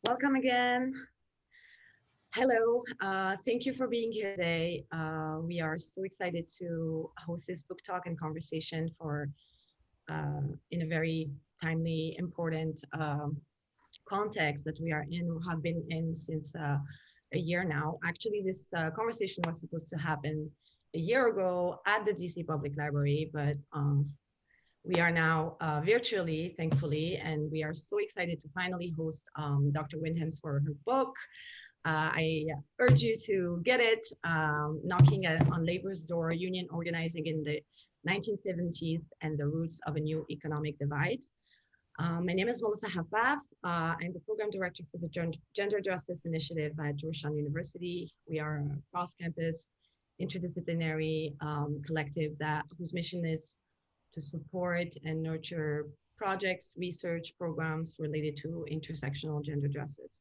Welcome again. Hello, thank you for being here today. We are so excited to host this book talk and conversation in a very timely, important context that we are in, have been in since a year now. Actually, this conversation was supposed to happen a year ago at the DC Public Library, but we are now virtually, thankfully, and we are so excited to finally host Dr. Windham for her book. I urge you to get it, Knocking on Labor's Door, Union Organizing in the 1970s and the Roots of a New Economic Divide. My name is Melissa Hafaf. I'm the program director for the Gender Justice Initiative at Georgetown University. We are a cross-campus, interdisciplinary collective whose mission is to support and nurture projects, research programs related to intersectional gender justice.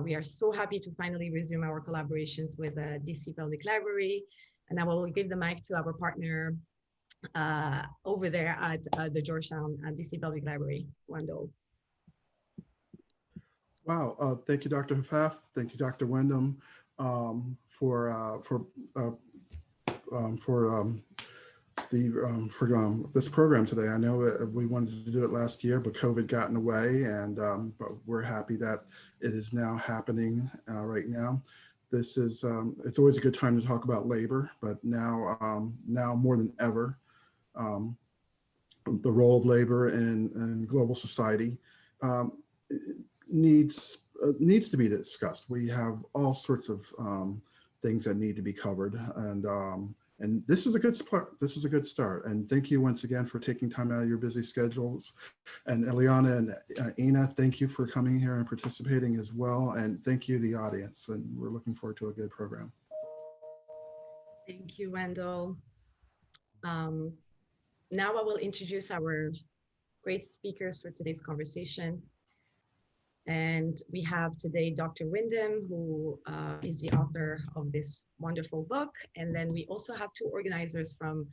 We are so happy to finally resume our collaborations with the DC Public Library, and I will give the mic to our partner over there at the Georgetown DC Public Library, Wendell. Wow, thank you, Dr. Hafaf. Thank you, Dr. Windham, for this program today. I know we wanted to do it last year, but COVID got in the way, and but we're happy that it is now happening right now. This is it's always a good time to talk about labor, but now more than ever, the role of labor in global society needs to be discussed. We have all sorts of things that need to be covered, and this is a good start. This is a good start. And thank you once again for taking time out of your busy schedules. And Eliana and Ina, thank you for coming here and participating as well. And thank you, the audience. And we're looking forward to a good program. Thank you, Wendell. Now I will introduce our great speakers for today's conversation. And we have today Dr. Windham, who is the author of this wonderful book. And then we also have two organizers from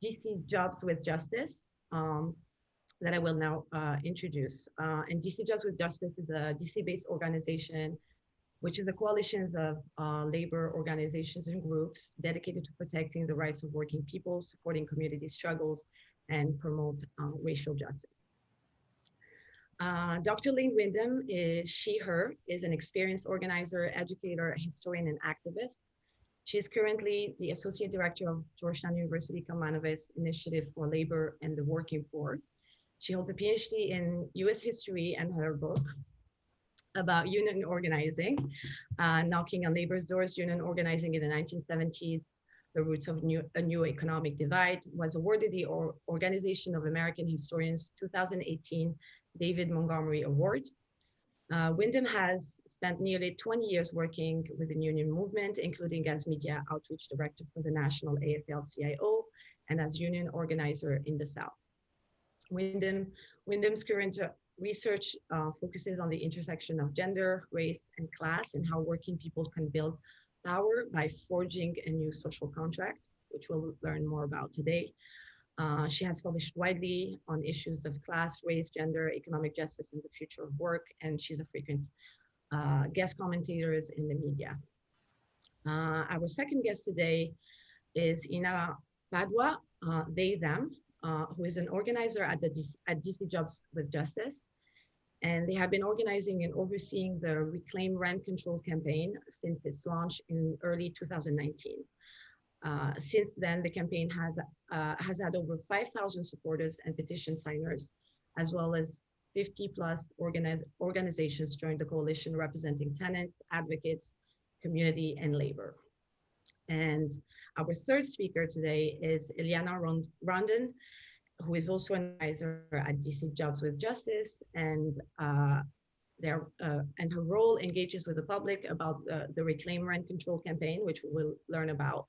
DC Jobs with Justice that I will now introduce. And DC Jobs with Justice is a DC-based organization, which is a coalition of labor organizations and groups dedicated to protecting the rights of working people, supporting community struggles, and promote racial justice. Dr. Lynn Windham is an experienced organizer, educator, historian, and activist. She is currently the Associate Director of Georgetown University Kalmanovitz Initiative for Labor and the Working Poor. She holds a PhD in US history, and her book about union organizing, Knocking on Labor's Doors, Union Organizing in the 1970s, the Roots of a New Economic Divide, was awarded the Organization of American Historians 2018 David Montgomery Award. Windham has spent nearly 20 years working with the union movement, including as media outreach director for the National AFL-CIO and as union organizer in the South. Windham's current research focuses on the intersection of gender, race, and class, and how working people can build power by forging a new social contract, which we'll learn more about today. She has published widely on issues of class, race, gender, economic justice, and the future of work, and she's a frequent guest commentator in the media. Our second guest today is Ina Padua, they, them, who is an organizer at DC Jobs with Justice. And they have been organizing and overseeing the Reclaim Rent Control campaign since its launch in early 2019. Since then, the campaign has had over 5,000 supporters and petition signers, as well as 50 plus organizations join the coalition representing tenants, advocates, community, and labor. And our third speaker today is Eliana Rondon, who is also an advisor at DC Jobs with Justice, and her role engages with the public about the Reclaim Rent Control campaign, which we will learn about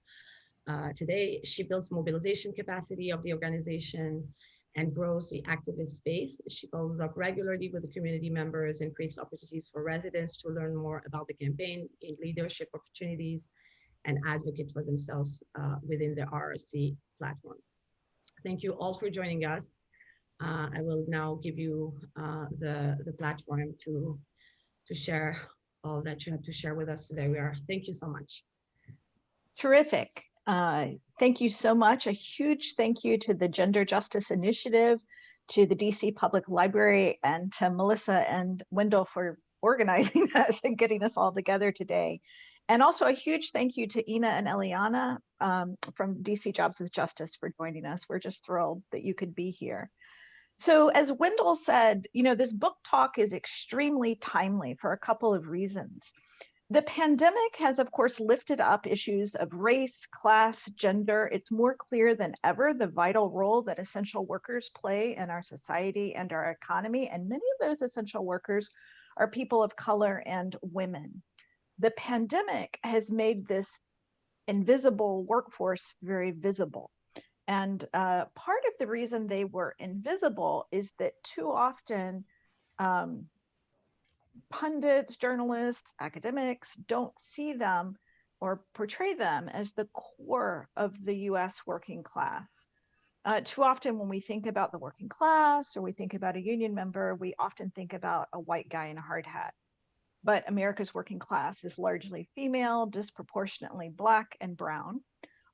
today. She builds mobilization capacity of the organization and grows the activist space. She follows up regularly with the community members and creates opportunities for residents to learn more about the campaign, gain leadership opportunities, and advocate for themselves within the RRC platform. Thank you all for joining us. I will now give you the platform to share all that you have to share with us today. Thank you so much. Terrific. Thank you so much. A huge thank you to the Gender Justice Initiative, to the DC Public Library, and to Melissa and Wendell for organizing us and getting us all together today. And also a huge thank you to Ina and Eliana from DC Jobs with Justice for joining us. We're just thrilled that you could be here. So as Wendell said, this book talk is extremely timely for a couple of reasons. The pandemic has, of course, lifted up issues of race, class, gender. It's more clear than ever the vital role that essential workers play in our society and our economy. And many of those essential workers are people of color and women. The pandemic has made this invisible workforce very visible. And part of the reason they were invisible is that too often pundits, journalists, academics don't see them or portray them as the core of the US working class. Too often when we think about the working class or we think about a union member, we often think about a white guy in a hard hat. But America's working class is largely female, disproportionately Black and brown.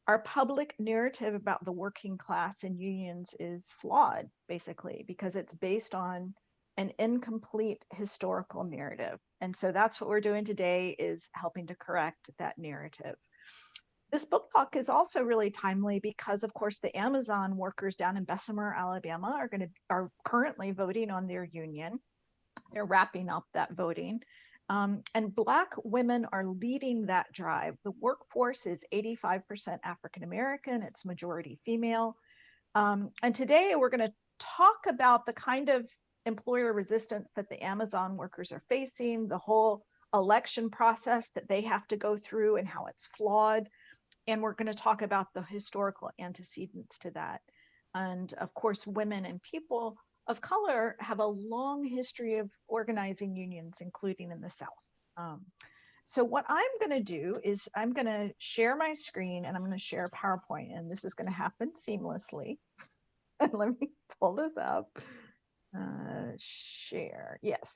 Our public narrative about the working class and unions is flawed, basically, because it's based on an incomplete historical narrative. And so that's what we're doing today, is helping to correct that narrative. This book talk is also really timely because, of course, the Amazon workers down in Bessemer, Alabama are currently voting on their union. They're wrapping up that voting. And Black women are leading that drive. The workforce is 85% African-American, it's majority female. And today we're going to talk about the kind of employer resistance that the Amazon workers are facing, the whole election process that they have to go through and how it's flawed. And we're going to talk about the historical antecedents to that. And of course, women and people of color have a long history of organizing unions, including in the South. So what I'm going to do is I'm going to share my screen and I'm going to share PowerPoint, and this is going to happen seamlessly. And let me pull this up. Share, yes.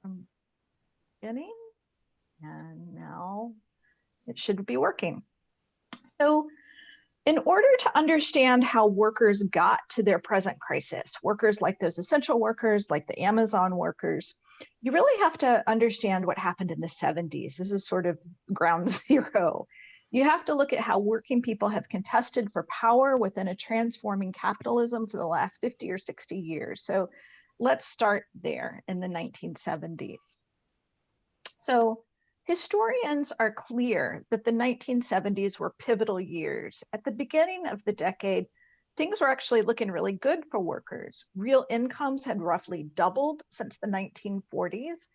I'm beginning, and now it should be working. So in order to understand how workers got to their present crisis, workers like those essential workers, like the Amazon workers, you really have to understand what happened in the 70s. This is sort of ground zero. You have to look at how working people have contested for power within a transforming capitalism for the last 50 or 60 years. So let's start there in the 1970s. So historians are clear that the 1970s were pivotal years. At the beginning of the decade, things were actually looking really good for workers. Real incomes had roughly doubled since the 1940s.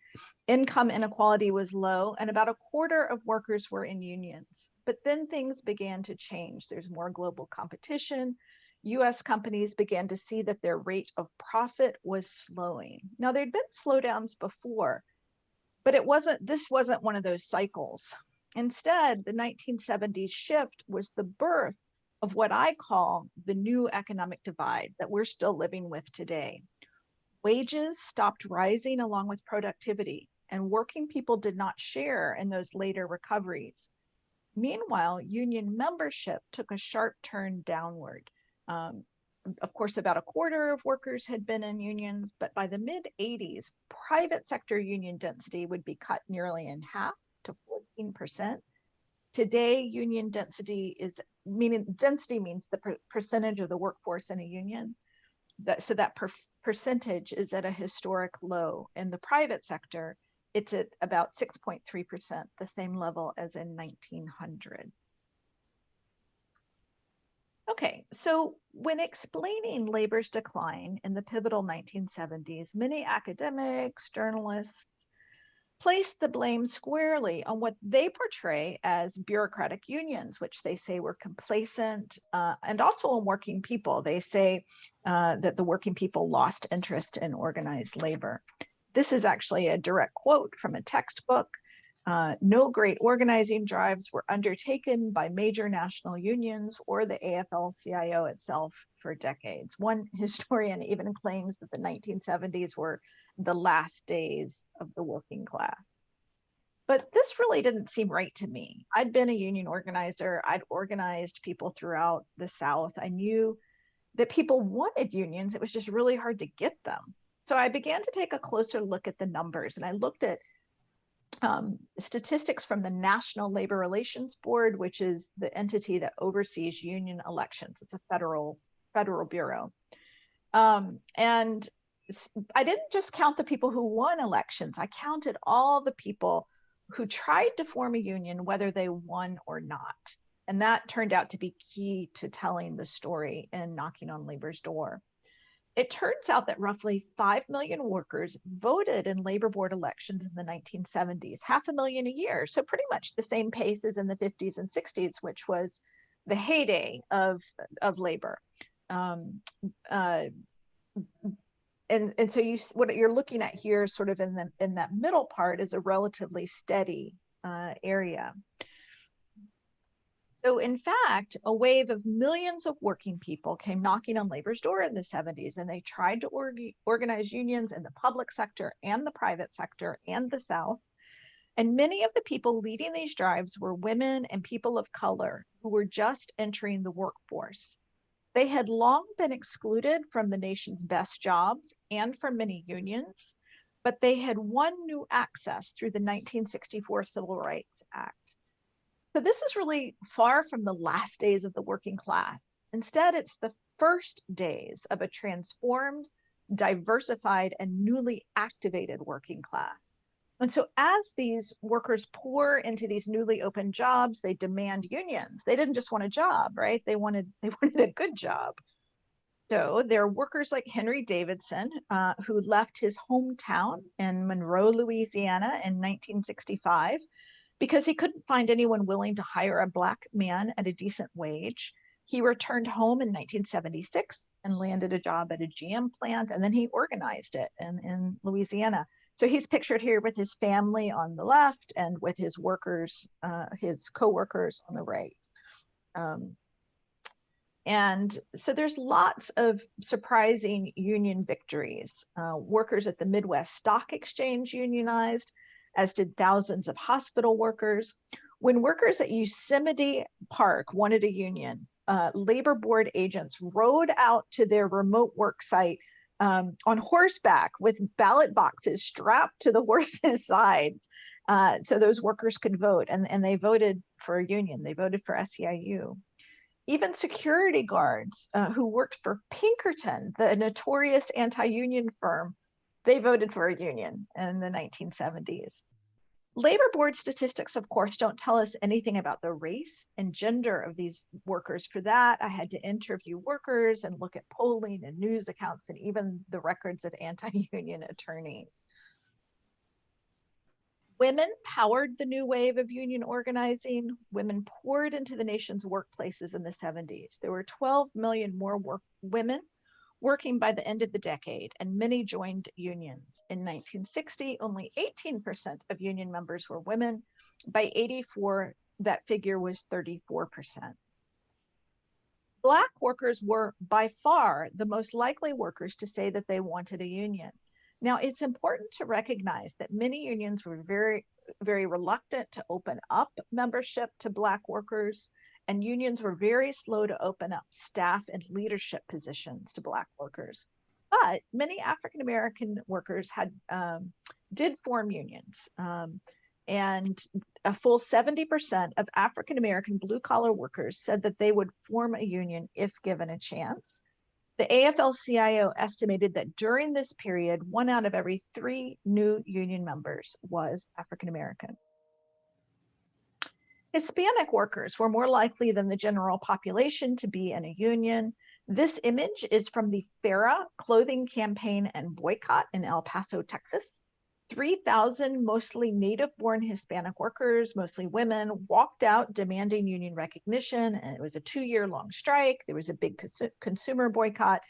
Income inequality was low, and about a quarter of workers were in unions. But then things began to change. There's more global competition. US companies began to see that their rate of profit was slowing. Now, there'd been slowdowns before, but this wasn't one of those cycles. Instead, the 1970s shift was the birth of what I call the new economic divide that we're still living with today. Wages stopped rising along with productivity, and working people did not share in those later recoveries. Meanwhile, union membership took a sharp turn downward. Of course, about a quarter of workers had been in unions, but by the mid-'80s, private sector union density would be cut nearly in half to 14%. Today, union density means the percentage of the workforce in a union. So that percentage is at a historic low. In the private sector, it's at about 6.3%, the same level as in 1900. Okay, so when explaining labor's decline in the pivotal 1970s, many academics, journalists place the blame squarely on what they portray as bureaucratic unions, which they say were complacent, and also on working people. They say that the working people lost interest in organized labor. This is actually a direct quote from a textbook. No great organizing drives were undertaken by major national unions or the AFL-CIO itself for decades. One historian even claims that the 1970s were the last days of the working class. But this really didn't seem right to me. I'd been a union organizer. I'd organized people throughout the South. I knew that people wanted unions. It was just really hard to get them. So I began to take a closer look at the numbers, and I looked at statistics from the National Labor Relations Board, which is the entity that oversees union elections. It's a federal bureau. And I didn't just count the people who won elections. I counted all the people who tried to form a union, whether they won or not. And that turned out to be key to telling the story and knocking on labor's door. It turns out that roughly 5 million workers voted in labor board elections in the 1970s, 500,000 a year. So pretty much the same pace as in the 50s and 60s, which was the heyday of labor. And so what you're looking at here, sort of in that middle part, is a relatively steady area. So in fact, a wave of millions of working people came knocking on labor's door in the 70s, and they tried to organize unions in the public sector and the private sector and the South. And many of the people leading these drives were women and people of color who were just entering the workforce. They had long been excluded from the nation's best jobs and from many unions, but they had won new access through the 1964 Civil Rights Act. So this is really far from the last days of the working class. Instead, it's the first days of a transformed, diversified, and newly activated working class. And so as these workers pour into these newly opened jobs, they demand unions. They didn't just want a job, right? They wanted a good job. So there are workers like Henry Davidson, who left his hometown in Monroe, Louisiana in 1965, because he couldn't find anyone willing to hire a Black man at a decent wage. He returned home in 1976 and landed a job at a GM plant, and then he organized it in Louisiana. So he's pictured here with his family on the left and with his workers, his co-workers on the right. And so there's lots of surprising union victories. Workers at the Midwest Stock Exchange unionized, as did thousands of hospital workers. When workers at Yosemite Park wanted a union, labor board agents rode out to their remote work site on horseback with ballot boxes strapped to the horses' sides, so those workers could vote, and they voted for a union. They voted for SEIU. Even security guards who worked for Pinkerton, the notorious anti-union firm, they voted for a union in the 1970s. Labor board statistics, of course, don't tell us anything about the race and gender of these workers. For that, I had to interview workers and look at polling and news accounts and even the records of anti-union attorneys. Women powered the new wave of union organizing. Women poured into the nation's workplaces in the 70s. There were 12 million more women working by the end of the decade, and many joined unions. In 1960, only 18% of union members were women. By 84, that figure was 34%. Black workers were by far the most likely workers to say that they wanted a union. Now, it's important to recognize that many unions were very, very reluctant to open up membership to Black workers, and unions were very slow to open up staff and leadership positions to Black workers. But many African-American workers did form unions. And a full 70% of African-American blue-collar workers said that they would form a union if given a chance. The AFL-CIO estimated that during this period, 1 out of every 3 new union members was African-American. Hispanic workers were more likely than the general population to be in a union. This image is from the FARA clothing campaign and boycott in El Paso, Texas. 3,000 mostly native-born Hispanic workers, mostly women, walked out demanding union recognition, and it was a 2-year-long strike. There was a big consumer boycott,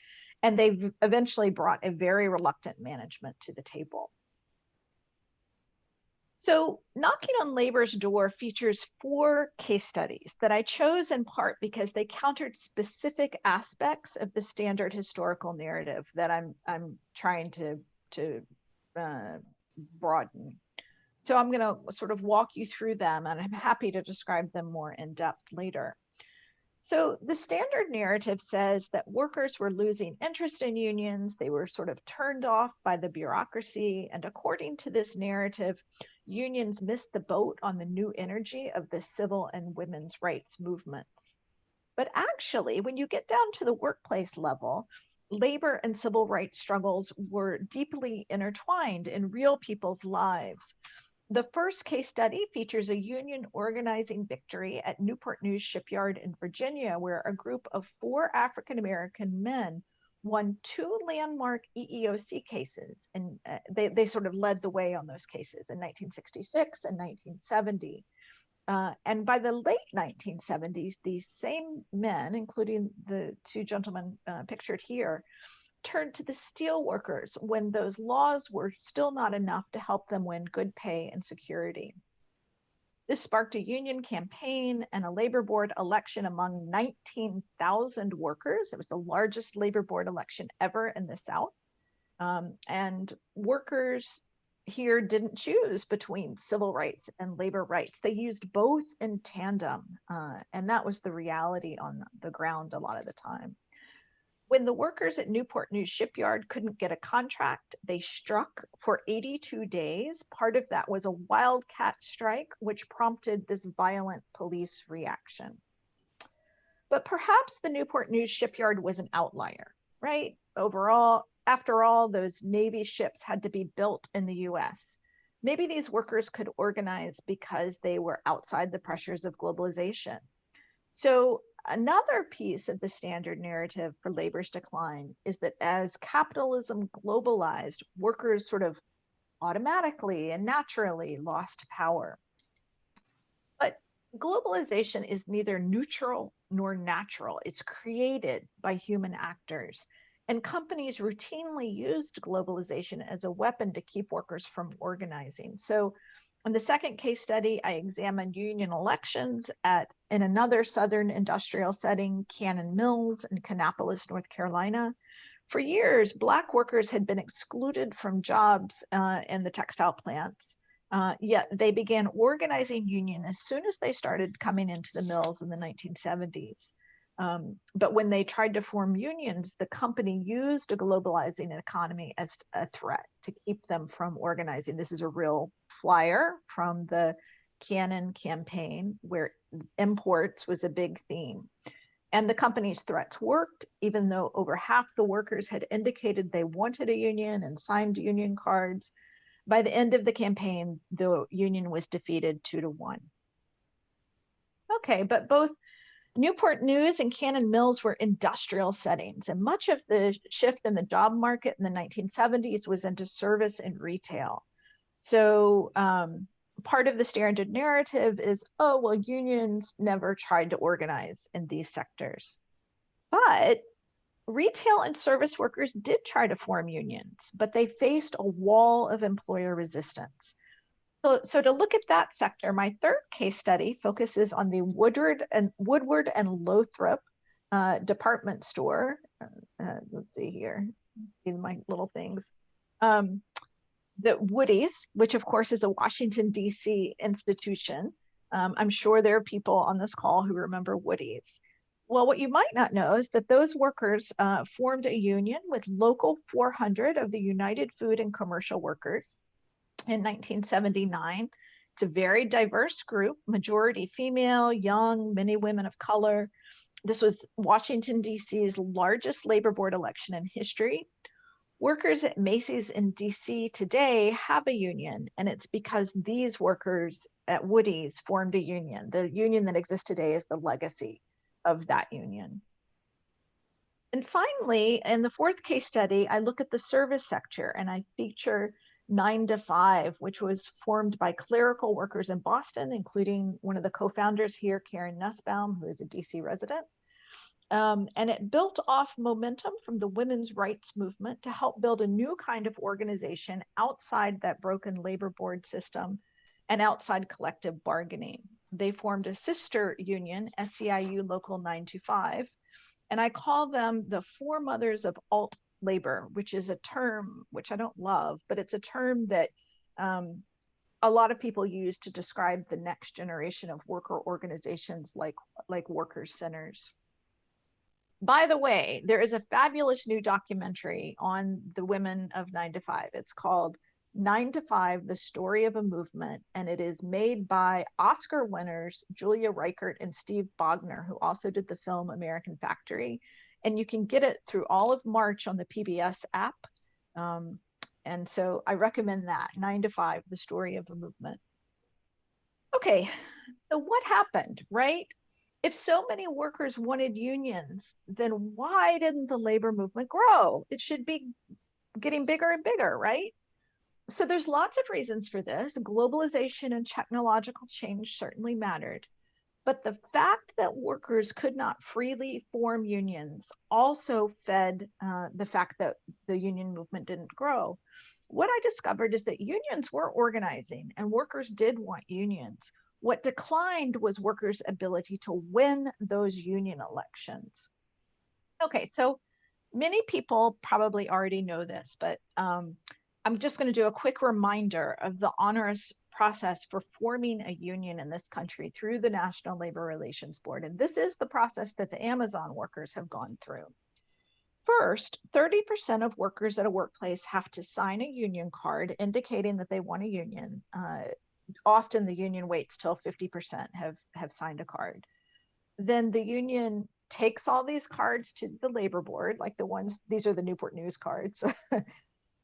and they eventually brought a very reluctant management to the table. So Knocking on Labor's Door features 4 case studies that I chose in part because they countered specific aspects of the standard historical narrative that I'm trying to broaden. So I'm going to sort of walk you through them, and I'm happy to describe them more in depth later. So the standard narrative says that workers were losing interest in unions. They were sort of turned off by the bureaucracy. And according to this narrative, unions missed the boat on the new energy of the civil and women's rights movements. But actually, when you get down to the workplace level, labor and civil rights struggles were deeply intertwined in real people's lives. The first case study features a union organizing victory at Newport News Shipyard in Virginia, where a group of 4 African-American men won 2 landmark EEOC cases. And they sort of led the way on those cases in 1966 and 1970. And by the late 1970s, these same men, including the 2 gentlemen pictured here, turned to the steel workers when those laws were still not enough to help them win good pay and security. This sparked a union campaign and a labor board election among 19,000 workers. It was the largest labor board election ever in the South. And workers here didn't choose between civil rights and labor rights. They used both in tandem. And that was the reality on the ground a lot of the time. When the workers at Newport News Shipyard couldn't get a contract, they struck for 82 days. Part of that was a wildcat strike, which prompted this violent police reaction. But perhaps the Newport News Shipyard was an outlier, right? Overall, after all, those Navy ships had to be built in the US. Maybe these workers could organize because they were outside the pressures of globalization. So another piece of the standard narrative for labor's decline is that as capitalism globalized, workers sort of automatically and naturally lost power. But globalization is neither neutral nor natural. It's created by human actors. And companies routinely used globalization as a weapon to keep workers from organizing. So in the second case study, I examined union elections in another Southern industrial setting, Cannon Mills in Kannapolis, North Carolina. For years, Black workers had been excluded from jobs in the textile plants, yet they began organizing union as soon as they started coming into the mills in the 1970s. But when they tried to form unions, the company used a globalizing economy as a threat to keep them from organizing. This is a real flyer from the Cannon campaign, where imports was a big theme. And the company's threats worked, even though over half the workers had indicated they wanted a union and signed union cards. By the end of the campaign, the union was defeated 2-1. Okay, but both Newport News and Cannon Mills were industrial settings, and much of the shift in the job market in the 1970s was into service and retail. So part of the standard narrative is, oh, well, unions never tried to organize in these sectors. But retail and service workers did try to form unions, but they faced a wall of employer resistance. So to look at that sector, my third case study focuses on the Woodward and Lothrop department store. Let's see here, see my little things. The Woody's, which of course is a Washington, D.C. institution. I'm sure there are people on this call who remember Woody's. Well, what you might not know is that those workers formed a union with Local 400 of the United Food and Commercial Workers in 1979. It's a very diverse group, majority female, young, many women of color. This was Washington, D.C.'s largest labor board election in history. Workers at Macy's in DC today have a union, and it's because these workers at Woody's formed a union. The union that exists today is the legacy of that union. And finally, in the fourth case study, I look at the service sector and I feature 9 to 5, which was formed by clerical workers in Boston, including one of the co-founders here, Karen Nussbaum, who is a DC resident. And it built off momentum from the women's rights movement to help build a new kind of organization outside that broken labor board system. and outside collective bargaining. They formed a sister union, SEIU Local 925, and I call them the foremothers of alt labor, which is a term which I don't love, but it's a term that a lot of people use to describe the next generation of worker organizations like workers' centers. By the way, there is a fabulous new documentary on the women of 9 to 5. It's called 9 to 5, The Story of a Movement, and it is made by Oscar winners Julia Reichert and Steve Bogner, who also did the film American Factory. And you can get it through all of March on the PBS app. And so I recommend that, 9 to 5, The Story of a Movement. Okay, so what happened, right? If so many workers wanted unions, then why didn't the labor movement grow? It should be getting bigger and bigger, right? So there's lots of reasons for this. Globalization and technological change certainly mattered. But the fact that workers could not freely form unions also fed the fact that the union movement didn't grow. What I discovered is that unions were organizing and workers did want unions. What declined was workers' ability to win those union elections. Okay, so many people probably already know this, but I'm just going to do a quick reminder of the onerous process for forming a union in this country through the National Labor Relations Board. And this is the process that the Amazon workers have gone through. First, 30% of workers at a workplace have to sign a union card indicating that they want a union. Often the union waits till 50% have signed a card. Then the union takes all these cards to the labor board, like the ones, these are the Newport News cards.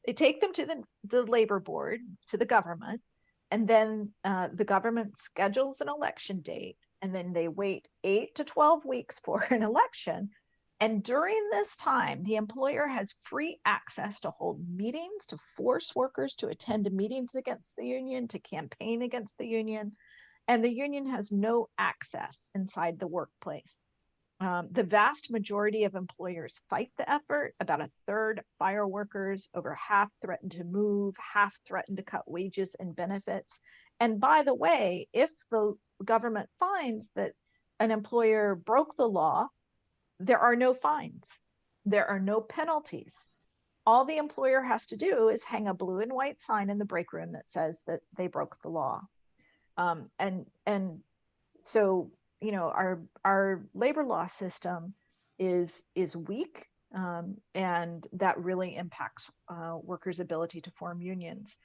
They take them to the labor board, to the government, and then the government schedules an election date, and then they wait 8 to 12 weeks for an election. And during this time, the employer has free access to hold meetings, to force workers to attend meetings against the union, to campaign against the union, and the union has no access inside the workplace. The vast majority of employers fight the effort. About a third fire workers, over half threaten to move, half threaten to cut wages and benefits. And by the way, if the government finds that an employer broke the law, there are no fines. There are no penalties. All the employer has to do is hang a blue and white sign in the break room that says that they broke the law. And so, you know, our labor law system is weak, and that really impacts workers' ability to form unions.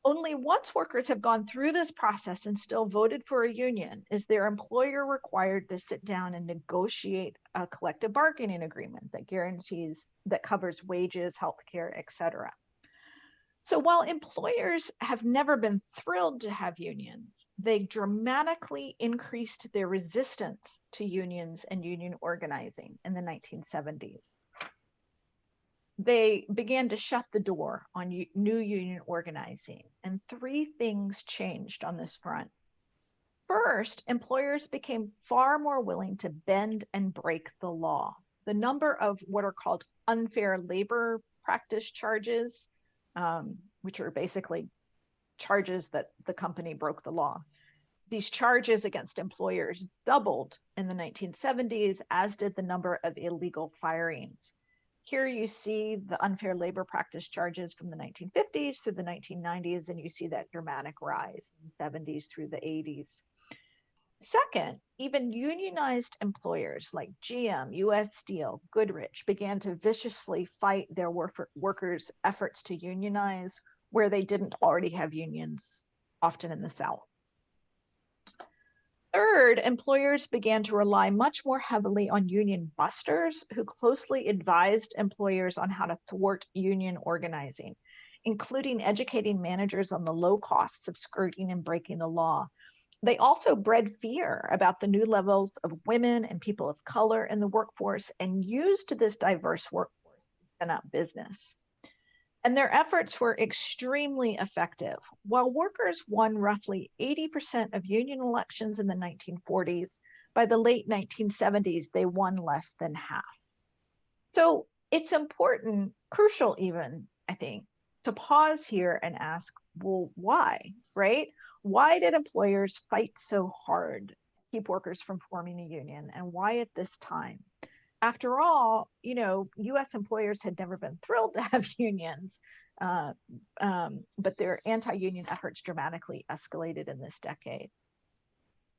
Only once workers have gone through this process and still voted for a union is their employer required to sit down and negotiate a collective bargaining agreement that guarantees, that covers wages, healthcare, et cetera. So while employers have never been thrilled to have unions, they dramatically increased their resistance to unions and union organizing in the 1970s. They began to shut the door on new union organizing, and three things changed on this front. First, employers became far more willing to bend and break the law. The number of what are called unfair labor practice charges, which are basically charges that the company broke the law. These charges against employers doubled in the 1970s, as did the number of illegal firings. Here you see the unfair labor practice charges from the 1950s through the 1990s, and you see that dramatic rise in the 70s through the 80s. Second, even unionized employers like GM, US Steel, Goodrich began to viciously fight their workers' efforts to unionize where they didn't already have unions, often in the South. Third, employers began to rely much more heavily on union busters who closely advised employers on how to thwart union organizing, including educating managers on the low costs of skirting and breaking the law. They also bred fear about the new levels of women and people of color in the workforce and used this diverse workforce to spin up business. And their efforts were extremely effective. While workers won roughly 80% of union elections in the 1940s, by the late 1970s, they won less than half. So it's important, crucial even, I think, to pause here and ask, well, why, right? why did employers fight so hard to keep workers from forming a union, and why at this time? After all, US employers had never been thrilled to have unions, but their anti-union efforts dramatically escalated in this decade.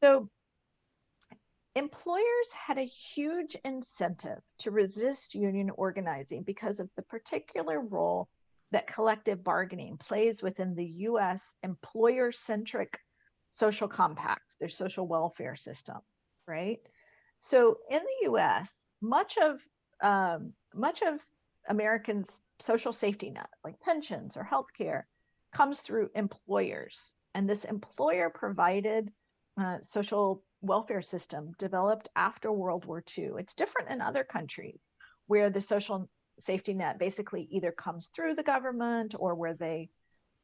So employers had a huge incentive to resist union organizing because of the particular role that collective bargaining plays within the US employer-centric social compact, their social welfare system, right? So in the US, much of Americans' social safety net, like pensions or healthcare, comes through employers. And this employer-provided social welfare system developed after World War II. It's different in other countries where the social safety net basically either comes through the government or where they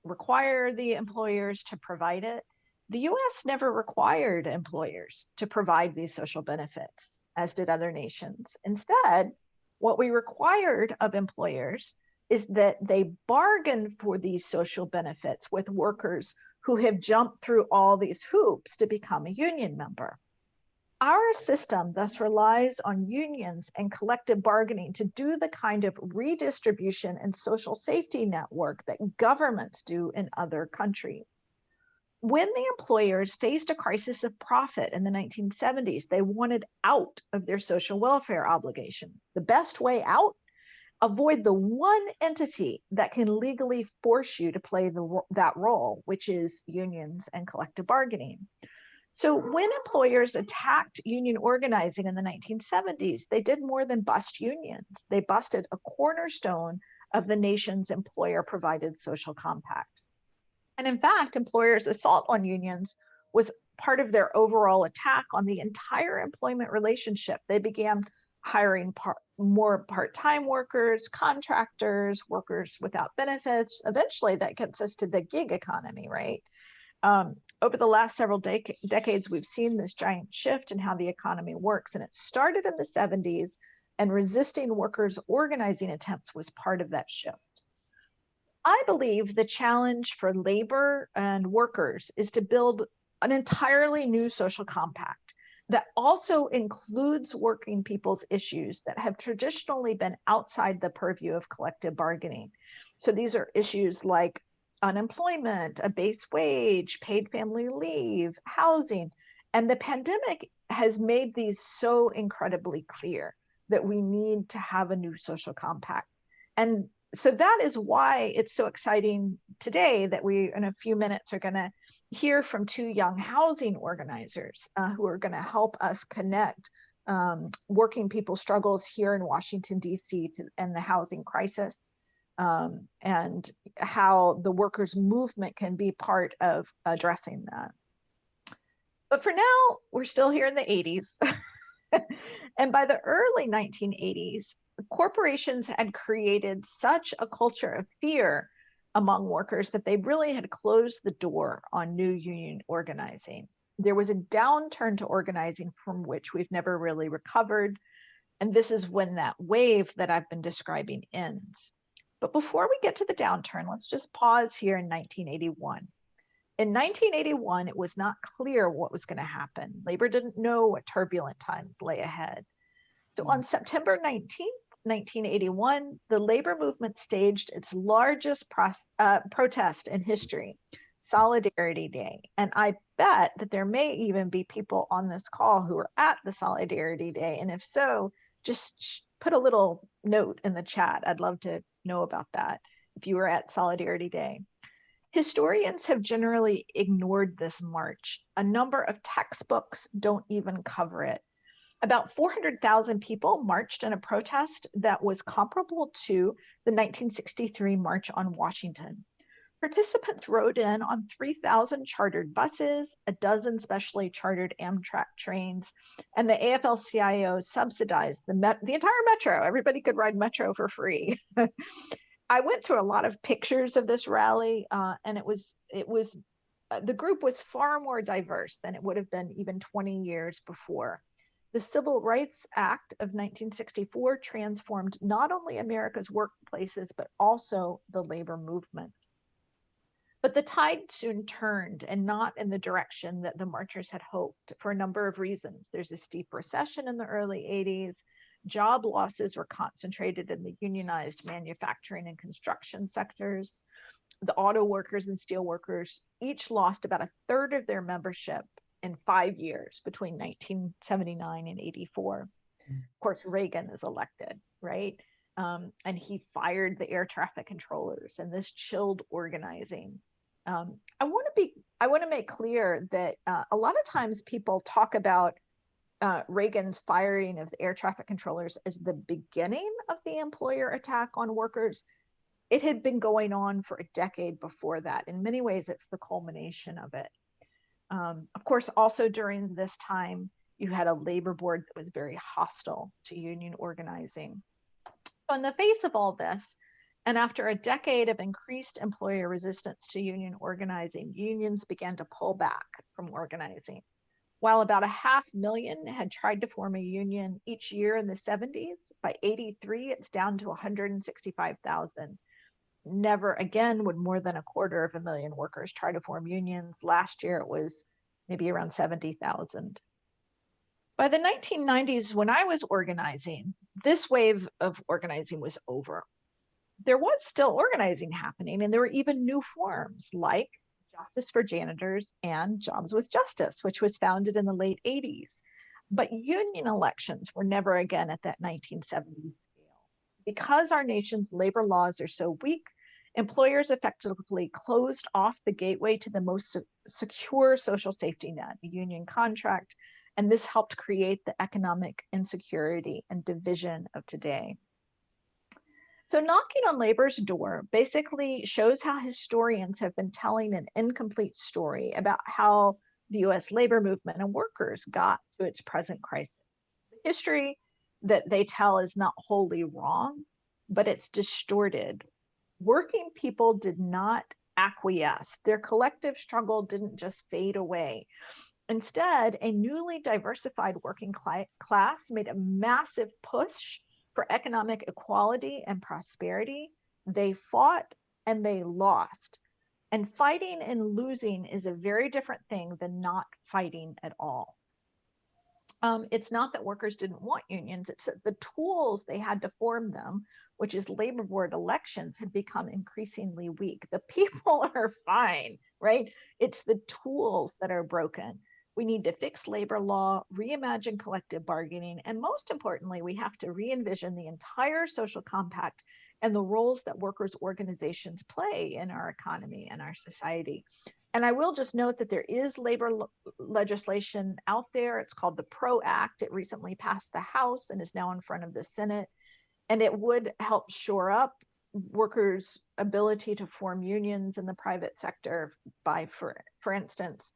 require the employers to provide it. The US never required employers to provide these social benefits, as did other nations. Instead, what we required of employers is that they bargain for these social benefits with workers who have jumped through all these hoops to become a union member. Our system thus relies on unions and collective bargaining to do the kind of redistribution and social safety network that governments do in other countries. When the employers faced a crisis of profit in the 1970s, they wanted out of their social welfare obligations. The best way out? Avoid the one entity that can legally force you to play that role, which is unions and collective bargaining. So when employers attacked union organizing in the 1970s, they did more than bust unions. They busted a cornerstone of the nation's employer-provided social compact. And in fact, employers' assault on unions was part of their overall attack on the entire employment relationship. They began hiring more part-time workers, contractors, workers without benefits. Eventually, that gets us to the gig economy, right? Over the last several decades, we've seen this giant shift in how the economy works, and it started in the 70s, and resisting workers' organizing attempts was part of that shift. I believe the challenge for labor and workers is to build an entirely new social compact that also includes working people's issues that have traditionally been outside the purview of collective bargaining. So these are issues like unemployment, a base wage, paid family leave, housing. And the pandemic has made these so incredibly clear that we need to have a new social compact. And so that is why it's so exciting today that we, in a few minutes, are going to hear from two young housing organizers who are going to help us connect working people's struggles here in Washington, D.C. and the housing crisis, and how the workers' movement can be part of addressing that. But for now, we're still here in the 80s. And by the early 1980s, corporations had created such a culture of fear among workers that they really had closed the door on new union organizing. There was a downturn to organizing from which we've never really recovered. And this is when that wave that I've been describing ends. But before we get to the downturn, let's just pause here in 1981. In 1981, it was not clear what was going to happen. Labor didn't know what turbulent times lay ahead. So on September 19th, 1981, the labor movement staged its largest protest in history, Solidarity Day. And I bet that there may even be people on this call who are at the Solidarity Day. And if so, just put a little note in the chat. I'd love to know about that if you were at Solidarity Day. Historians have generally ignored this march. A number of textbooks don't even cover it. About 400,000 people marched in a protest that was comparable to the 1963 March on Washington. Participants rode in on 3,000 chartered buses, a dozen specially chartered Amtrak trains, and the AFL-CIO subsidized the entire metro. Everybody could ride metro for free. I went through a lot of pictures of this rally, and the group was far more diverse than it would have been even 20 years before. The Civil Rights Act of 1964 transformed not only America's workplaces, but also the labor movement. But the tide soon turned, and not in the direction that the marchers had hoped, for a number of reasons. There's a steep recession in the early 80s. Job losses were concentrated in the unionized manufacturing and construction sectors. The auto workers and steel workers each lost about a third of their membership in 5 years between 1979 and 84. Of course, Reagan is elected, right? And he fired the air traffic controllers, and this chilled organizing. I want to make clear that a lot of times people talk about Reagan's firing of the air traffic controllers as the beginning of the employer attack on workers. It had been going on for a decade before that. In many ways, it's the culmination of it. Of course, also during this time, you had a labor board that was very hostile to union organizing. So in the face of all this, and after a decade of increased employer resistance to union organizing, unions began to pull back from organizing. While about 500,000 had tried to form a union each year in the 70s, by 83, it's down to 165,000. Never again would more than 250,000 workers try to form unions. Last year, it was maybe around 70,000. By the 1990s, when I was organizing, this wave of organizing was over. There was still organizing happening, and there were even new forms like Justice for Janitors and Jobs with Justice, which was founded in the late 80s. But union elections were never again at that 1970s scale. Because our nation's labor laws are so weak, employers effectively closed off the gateway to the most secure social safety net, the union contract, and this helped create the economic insecurity and division of today. So knocking on labor's door basically shows how historians have been telling an incomplete story about how the US labor movement and workers got to its present crisis. The history that they tell is not wholly wrong, but it's distorted. Working people did not acquiesce. Their collective struggle didn't just fade away. Instead, a newly diversified working class made a massive push for economic equality and prosperity. They fought and they lost. And fighting and losing is a very different thing than not fighting at all. It's not that workers didn't want unions, it's that the tools they had to form them, which is labor board elections, had become increasingly weak. The people are fine, right? It's the tools that are broken. We need to fix labor law, reimagine collective bargaining, and most importantly, we have to re-envision the entire social compact and the roles that workers' organizations play in our economy and our society. And I will just note that there is labor legislation out there. It's called the PRO Act. It recently passed the House and is now in front of the Senate. And it would help shore up workers' ability to form unions in the private sector by, for instance,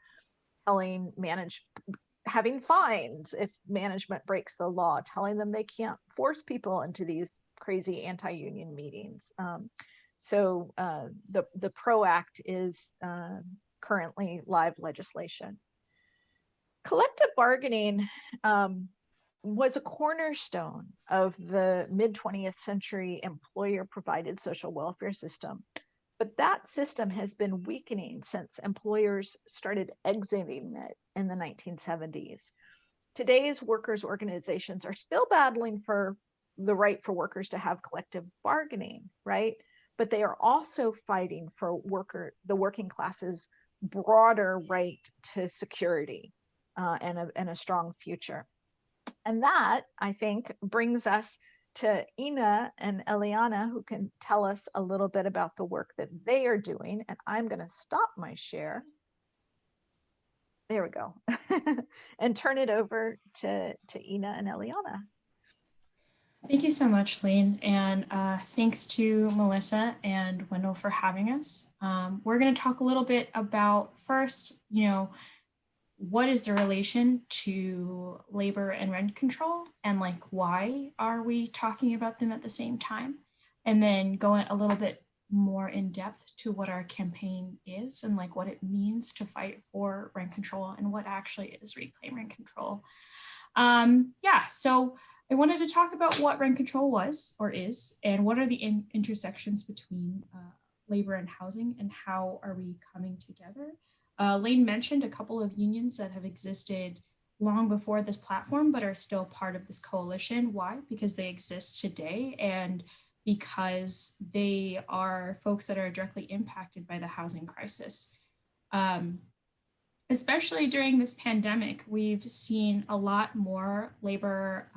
having fines if management breaks the law, telling them they can't force people into these crazy anti-union meetings. So the PRO Act is currently live legislation. Collective bargaining was a cornerstone of the mid-20th century employer-provided social welfare system. But that system has been weakening since employers started exiting it in the 1970s. Today's workers' organizations are still battling for the right for workers to have collective bargaining, right? But they are also fighting for the working class's broader right to security and a strong future. And that, I think, brings us to Ina and Eliana, who can tell us a little bit about the work that they are doing. And I'm going to stop my share. There we go. And turn it over to Ina and Eliana. Thank you so much, Lane. And thanks to Melissa and Wendell for having us. We're going to talk a little bit about first, what is the relation to labor and rent control, and why are we talking about them at the same time? And then go a little bit more in depth to what our campaign is and what it means to fight for rent control and what actually is reclaim rent control. So I wanted to talk about what rent control was or is, and what are the intersections between labor and housing, and how are we coming together? Lane mentioned a couple of unions that have existed long before this platform, but are still part of this coalition. Why? Because they exist today, and because they are folks that are directly impacted by the housing crisis. Especially during this pandemic, we've seen a lot more labor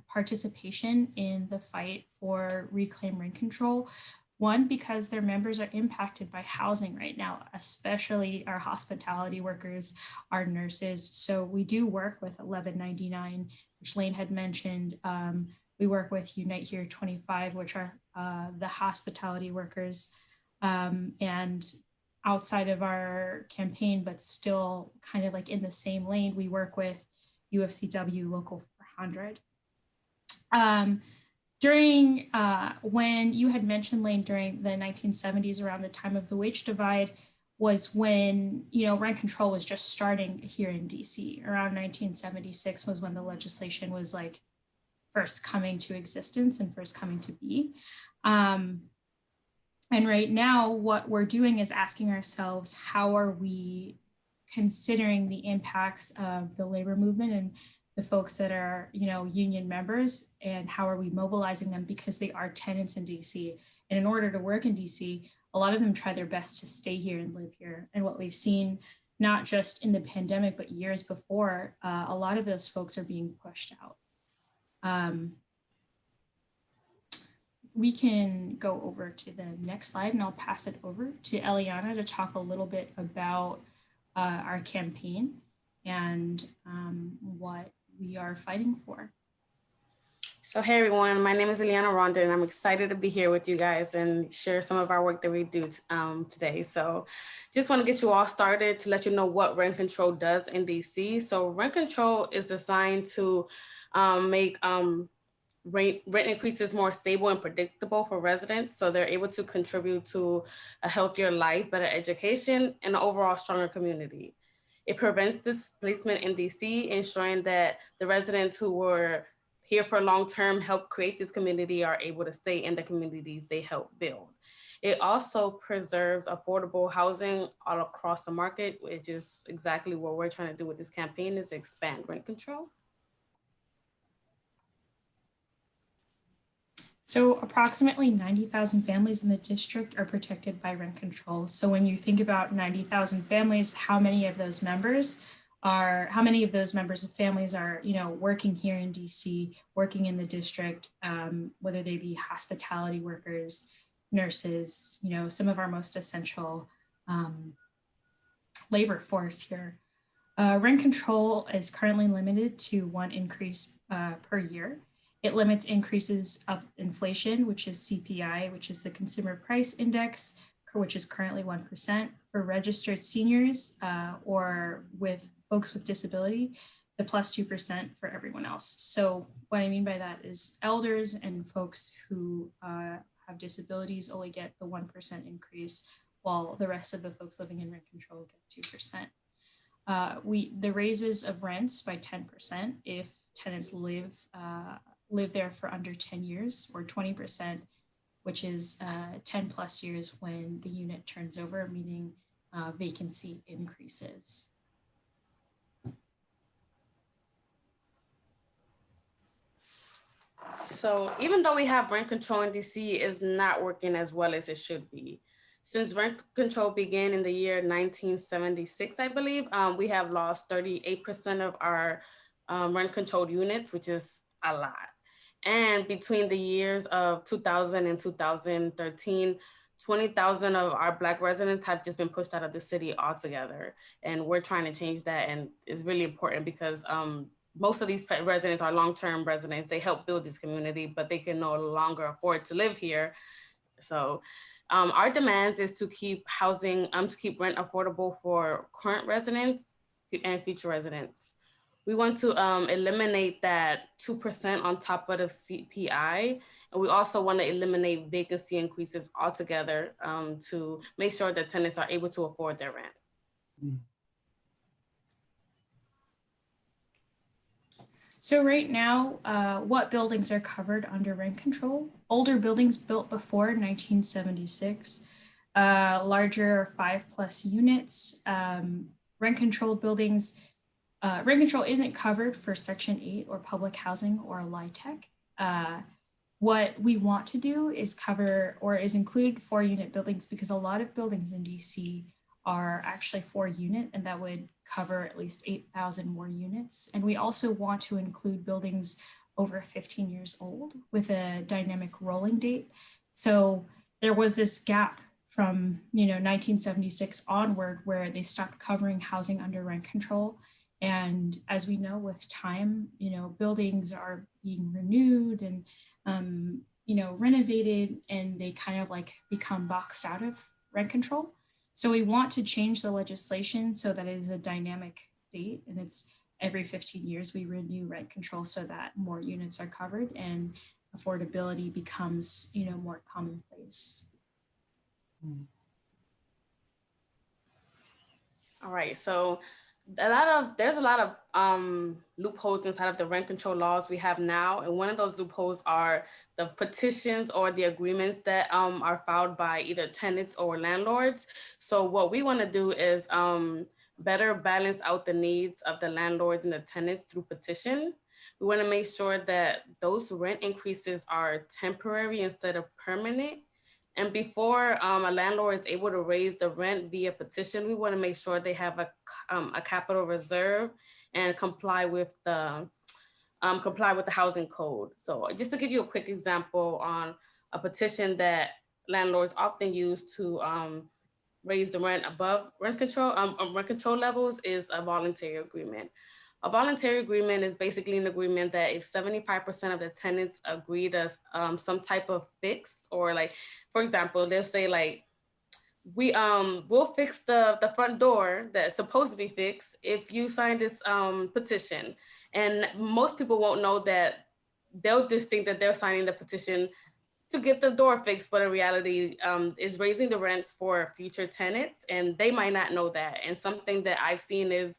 participation in the fight for reclaim rent control. One, because their members are impacted by housing right now, especially our hospitality workers, our nurses. So we do work with 1199, which Lane had mentioned. We work with Unite Here 25, which are the hospitality workers. And outside of our campaign, but still kind of like in the same lane, we work with UFCW Local 400. During when you had mentioned, Lane, during the 1970s, around the time of the wage divide, was when, you know, rent control was just starting here in DC. Around 1976 was when the legislation was like first coming to existence and first coming to be. And right now, what we're doing is asking ourselves, how are we considering the impacts of the labor movement and the folks that are, you know, union members, and how are we mobilizing them, because they are tenants in DC. And in order to work in DC, a lot of them try their best to stay here and live here. And what we've seen, not just in the pandemic, but years before, a lot of those folks are being pushed out. We can go over to the next slide, and I'll pass it over to Eliana to talk a little bit about our campaign and what we are fighting for. So hey everyone, my name is Eliana Rondon, and I'm excited to be here with you guys and share some of our work that we do today. So just want to get you all started to let you know what rent control does in DC. So rent control is designed to make rent increases more stable and predictable for residents, so they're able to contribute to a healthier life, better education, and an overall stronger community. It prevents displacement in DC, ensuring that the residents who were here for long term, help create this community, are able to stay in the communities they help build. It also preserves affordable housing all across the market, which is exactly what we're trying to do with this campaign, is expand rent control. So approximately 90,000 families in the district are protected by rent control. So when you think about 90,000 families, how many of those members of families are, you know, working here in DC, working in the district, whether they be hospitality workers, nurses, you know, some of our most essential labor force here. Rent control is currently limited to one increase per year. It limits increases of inflation, which is CPI, which is the Consumer Price Index, which is currently 1%. For registered seniors or with folks with disability, the plus 2% for everyone else. So what I mean by that is elders and folks who have disabilities only get the 1% increase, while the rest of the folks living in rent control get 2%. The raises of rents by 10% if tenants live there for under 10 years, or 20%, which is 10 plus years when the unit turns over, meaning vacancy increases. So even though we have rent control in DC, it's not working as well as it should be. Since rent control began in the year 1976, I believe, we have lost 38% of our rent controlled units, which is a lot. And between the years of 2000 and 2013, 20,000 of our Black residents have just been pushed out of the city altogether. And we're trying to change that. And it's really important because most of these residents are long-term residents. They help build this community, but they can no longer afford to live here. So our demands is to keep to keep rent affordable for current residents and future residents. We want to eliminate that 2% on top of the CPI. And we also want to eliminate vacancy increases altogether to make sure that tenants are able to afford their rent. Mm. So right now, what buildings are covered under rent control? Older buildings built before 1976. larger 5+ units, rent-controlled buildings. Rent control isn't covered for Section 8 or public housing or LIHTC. What we want to do is cover or is include 4-unit buildings, because a lot of buildings in DC are actually 4-unit, and that would cover at least 8,000 more units. And we also want to include buildings over 15 years old with a dynamic rolling date. So there was this gap from 1976 onward where they stopped covering housing under rent control. And as we know, with time, buildings are being renewed and renovated, and they kind of like become boxed out of rent control. So we want to change the legislation so that it is a dynamic date, and it's every 15 years we renew rent control so that more units are covered and affordability becomes more commonplace. All right, so there's a lot of loopholes inside of the rent control laws we have now, and one of those loopholes are the petitions or the agreements that are filed by either tenants or landlords. So what we want to do is better balance out the needs of the landlords and the tenants through petition. We want to make sure that those rent increases are temporary instead of permanent. And before a landlord is able to raise the rent via petition, we want to make sure they have a capital reserve and comply with the housing code. So just to give you a quick example on a petition that landlords often use to raise the rent above rent control levels is a voluntary agreement. A voluntary agreement is basically an agreement that if 75% of the tenants agree to some type of fix, or like, for example, they'll say like, we'll fix the front door that's supposed to be fixed if you sign this petition. And most people won't know that. They'll just think that they're signing the petition to get the door fixed, but in reality is raising the rents for future tenants, and they might not know that. And something that I've seen is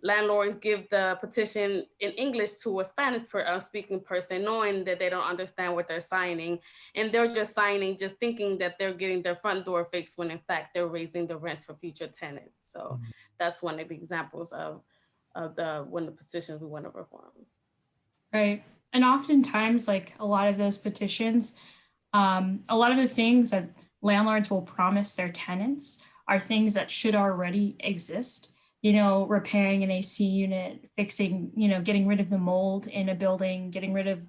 landlords give the petition in English to a Spanish speaking person, knowing that they don't understand what they're signing. And they're just signing, just thinking that they're getting their front door fixed, when in fact they're raising the rents for future tenants. So that's one of the examples of one of the petitions we want to reform. Right. And oftentimes, like a lot of those petitions, a lot of the things that landlords will promise their tenants are things that should already exist. Repairing an AC unit, fixing, getting rid of the mold in a building, getting rid of,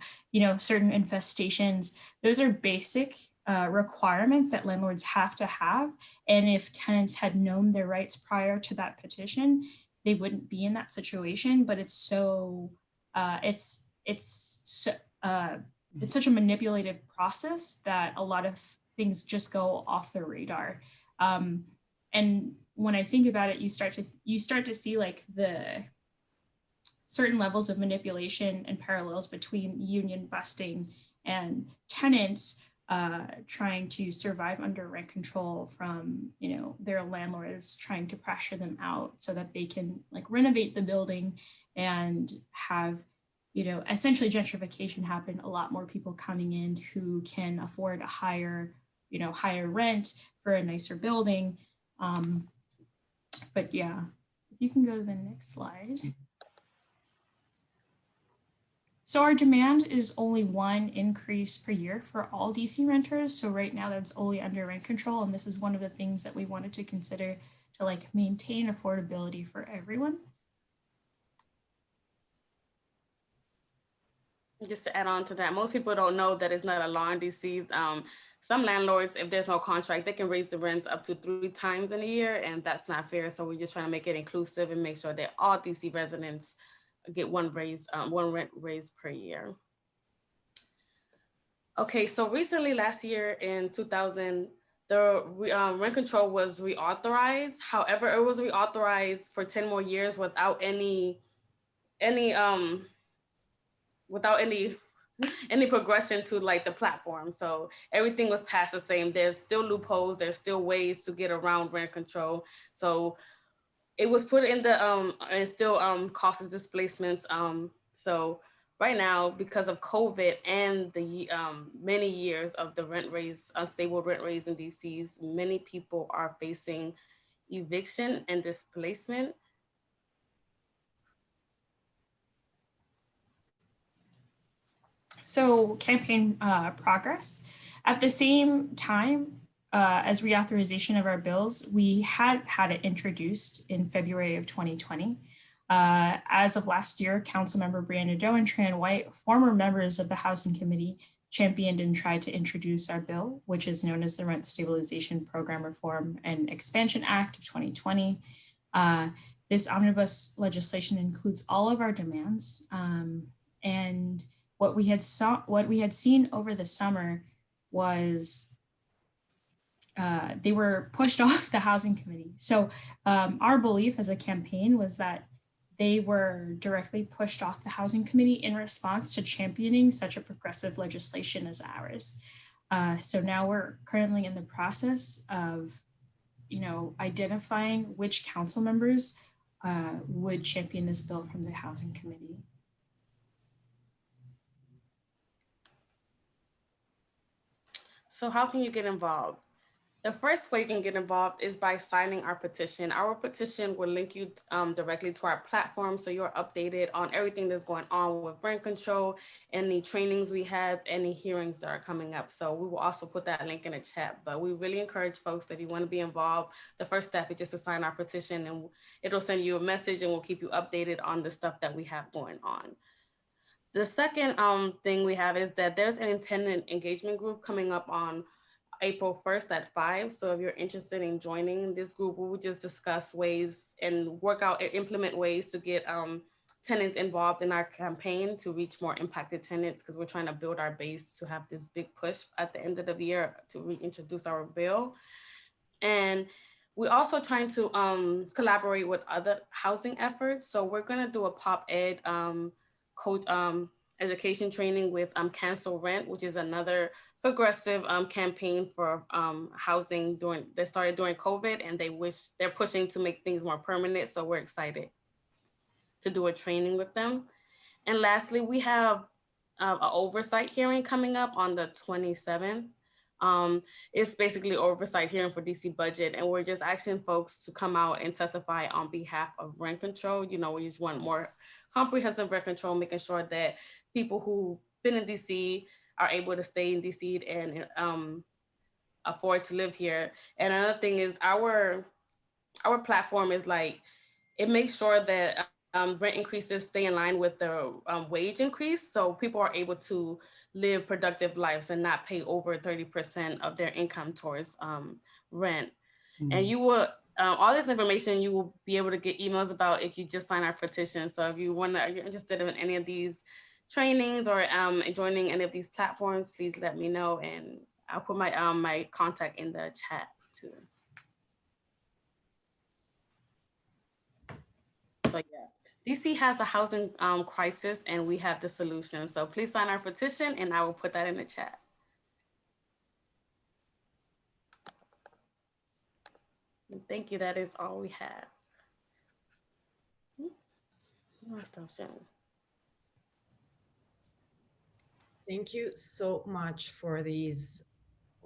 certain infestations. Those are basic requirements that landlords have to have. And if tenants had known their rights prior to that petition, they wouldn't be in that situation. But it's so, it's such a manipulative process that a lot of things just go off the radar. And when I think about it, you start to see like the certain levels of manipulation and parallels between union busting and tenants trying to survive under rent control from their landlords trying to pressure them out so that they can like renovate the building and have essentially gentrification happen. A lot more people coming in who can afford a higher rent for a nicer building. But yeah, if you can go to the next slide. So our demand is only 1 increase per year for all DC renters. So right now that's only under rent control. And this is one of the things that we wanted to consider to like maintain affordability for everyone. Just to add on to that, most people don't know that it's not a law in DC. Some landlords, if there's no contract, they can raise the rents up to 3 times in a year, and that's not fair. So we're just trying to make it inclusive and make sure that all DC residents get one rent raise per year. Okay, so recently last year in 2000, the rent control was reauthorized. However, it was reauthorized for 10 more years without any progression to like the platform. So everything was passed the same. There's still loopholes. There's still ways to get around rent control. So it was put in the, and still causes displacements. So right now, because of COVID and the many years of the unstable rent raise in DCs, many people are facing eviction and displacement. So campaign progress. At the same time as reauthorization of our bills, we had it introduced in February of 2020. As of last year, Councilmember Brianna Doe and Tran White, former members of the Housing Committee, championed and tried to introduce our bill, which is known as the Rent Stabilization Program Reform and Expansion Act of 2020. This omnibus legislation includes all of our demands, and what we had seen over the summer was they were pushed off the Housing Committee. So our belief as a campaign was that they were directly pushed off the Housing Committee in response to championing such a progressive legislation as ours. So now we're currently in the process of, identifying which council members would champion this bill from the Housing Committee. So how can you get involved? The first way you can get involved is by signing our petition. Our petition will link you directly to our platform, so you're updated on everything that's going on with rent control, any trainings we have, any hearings that are coming up. So we will also put that link in the chat, but we really encourage folks that if you want to be involved, the first step is just to sign our petition, and it'll send you a message and we'll keep you updated on the stuff that we have going on. The second thing we have is that there's an tenant engagement group coming up on April 1st at 5. So if you're interested in joining this group, we will just discuss ways and work out and implement ways to get tenants involved in our campaign to reach more impacted tenants, because we're trying to build our base to have this big push at the end of the year to reintroduce our bill. And we're also trying to collaborate with other housing efforts. So we're gonna do a pop ed coach education training with Cancel Rent, which is another progressive campaign for housing that started during COVID, and they're pushing to make things more permanent. So we're excited to do a training with them. And lastly, we have an oversight hearing coming up on the 27th. It's basically oversight hearing for DC budget, and we're just asking folks to come out and testify on behalf of rent control. We just want more comprehensive rent control, making sure that people who've been in DC are able to stay in DC and afford to live here. And another thing is our platform is it makes sure that rent increases stay in line with the wage increase, so people are able to live productive lives and not pay over 30% of their income towards rent. Mm-hmm. And you will, all this information you will be able to get emails about if you just sign our petition. So if you're interested in any of these trainings or joining any of these platforms, please let me know, and I'll put my my contact in the chat too. So yeah, DC has a housing crisis, and we have the solution. So please sign our petition, and I will put that in the chat. Thank you. That is all we have. Thank you so much for these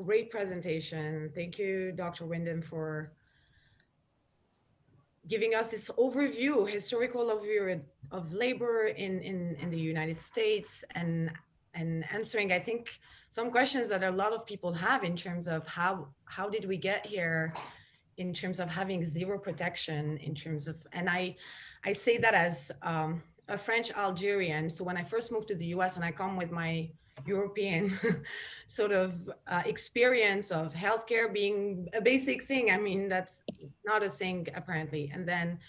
great presentation. Thank you, Dr. Windham, for giving us this historical overview of labor in the United States, and answering, I think, some questions that a lot of people have in terms of how did we get here, in terms of having zero protection, in terms of, and I say that as a French Algerian. So when I first moved to the US, and I come with my European sort of experience of healthcare being a basic thing. I mean, that's not a thing apparently. And then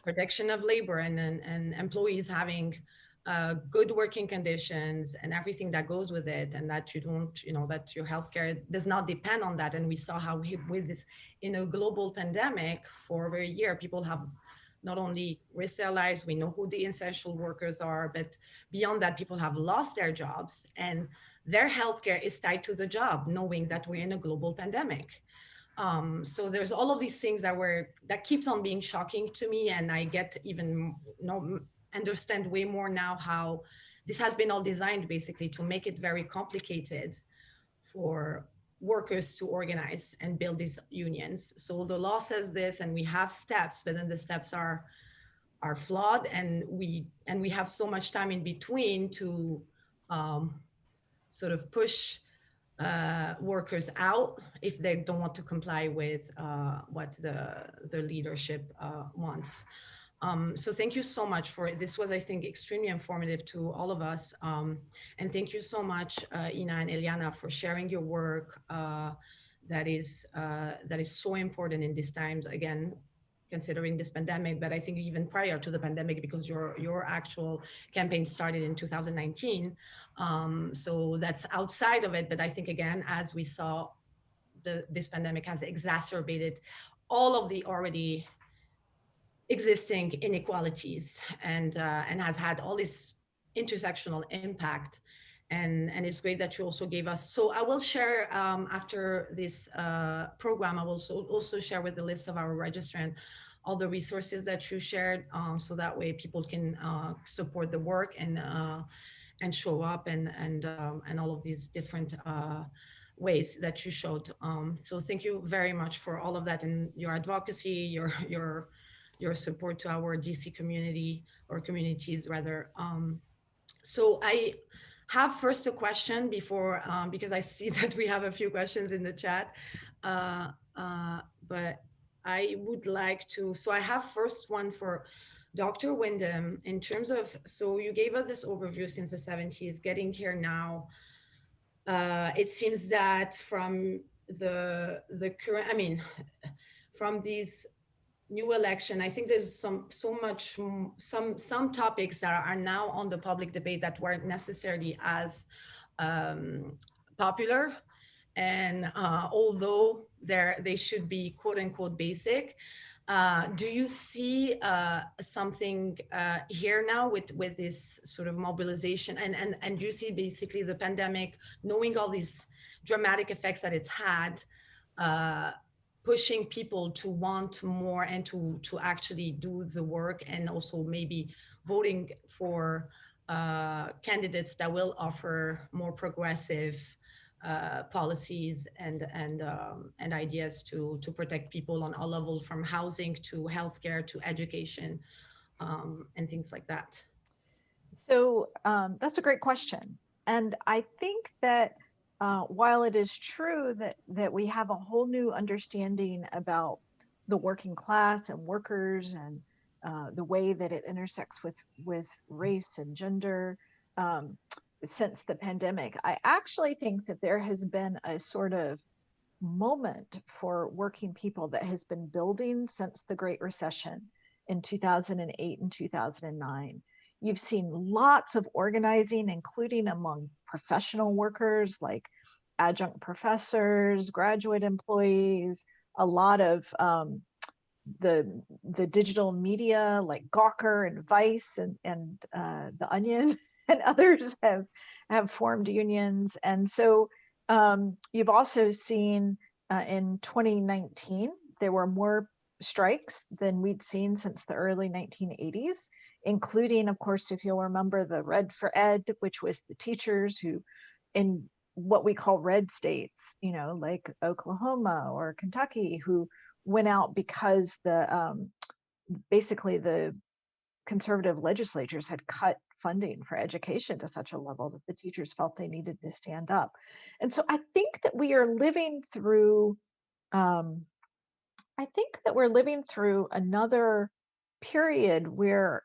protection of labor, and employees having good working conditions and everything that goes with it, and that you don't, that your healthcare does not depend on that. And we saw how with this, in a global pandemic for over a year, people have not only risked their lives, we know who the essential workers are, but beyond that, people have lost their jobs, and their healthcare is tied to the job, knowing that we're in a global pandemic. So there's all of these things that keeps on being shocking to me, and I get even understand way more now how this has been all designed basically to make it very complicated for workers to organize and build these unions. So the law says this, and we have steps, but then the steps are flawed, and we have so much time in between to sort of push workers out if they don't want to comply with what the leadership wants. So thank you so much for it. This was, I think, extremely informative to all of us. And thank you so much, Ina and Eliana, for sharing your work that is so important in these times, again, considering this pandemic, but I think even prior to the pandemic, because your actual campaign started in 2019. So that's outside of it. But I think, again, as we saw, this pandemic has exacerbated all of the already existing inequalities and has had all this intersectional impact. And it's great that you also gave us. So I will share after this program, I will also share with the list of our registrant all the resources that you shared, so that way people can support the work and show up and all of these different ways that you showed. So thank you very much for all of that and your advocacy, your support to our DC community, or communities rather. So I have first a question before, because I see that we have a few questions in the chat, but I would like to, so I have first one for Dr. Windham in terms of, so you gave us this overview since the 70s, getting here now. It seems that from the current, I mean, from these new election, I think there's some topics that are now on the public debate that weren't necessarily as popular. And although they should be quote unquote basic, do you see something here now with this sort of mobilization, and do you see basically the pandemic, knowing all these dramatic effects that it's had, pushing people to want more and to actually do the work, and also maybe voting for candidates that will offer more progressive policies and ideas to protect people on all levels, from housing to healthcare to education, and things like that? So that's a great question. And I think that while it is true that we have a whole new understanding about the working class and workers and the way that it intersects with race and gender since the pandemic, I actually think that there has been a sort of moment for working people that has been building since the Great Recession in 2008 and 2009. You've seen lots of organizing, including among professional workers like adjunct professors, graduate employees, a lot of the digital media like Gawker and Vice and The Onion and others have formed unions. And so you've also seen in 2019, there were more strikes than we'd seen since the early 1980s, including, of course, if you'll remember, the Red for Ed, which was the teachers who, in what we call red states, you know, like Oklahoma or Kentucky, who went out because basically the conservative legislatures had cut funding for education to such a level that the teachers felt they needed to stand up. And so I think that we are living through, another period where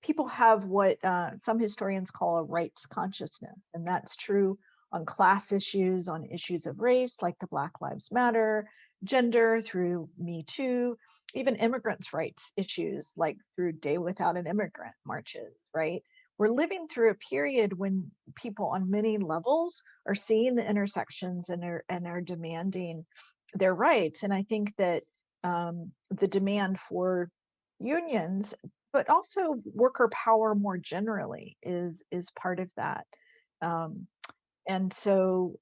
people have what some historians call a rights consciousness. And that's true on class issues, on issues of race, like the Black Lives Matter, gender through Me Too, even immigrants' rights issues, like through Day Without an Immigrant marches, right? We're living through a period when people on many levels are seeing the intersections and are demanding their rights. And I think that the demand for unions, but also worker power more generally, is part of that. And so,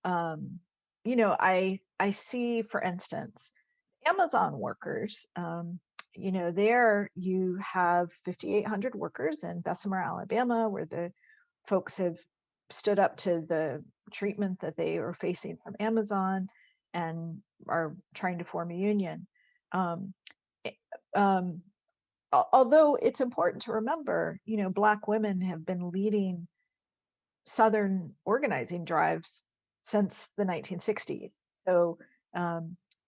you know, I see, for instance, Amazon workers, you know, there you have 5,800 workers in Bessemer, Alabama, where the folks have stood up to the treatment that they are facing from Amazon and are trying to form a union. Although it's important to remember, Black women have been leading Southern organizing drives since the 1960s. So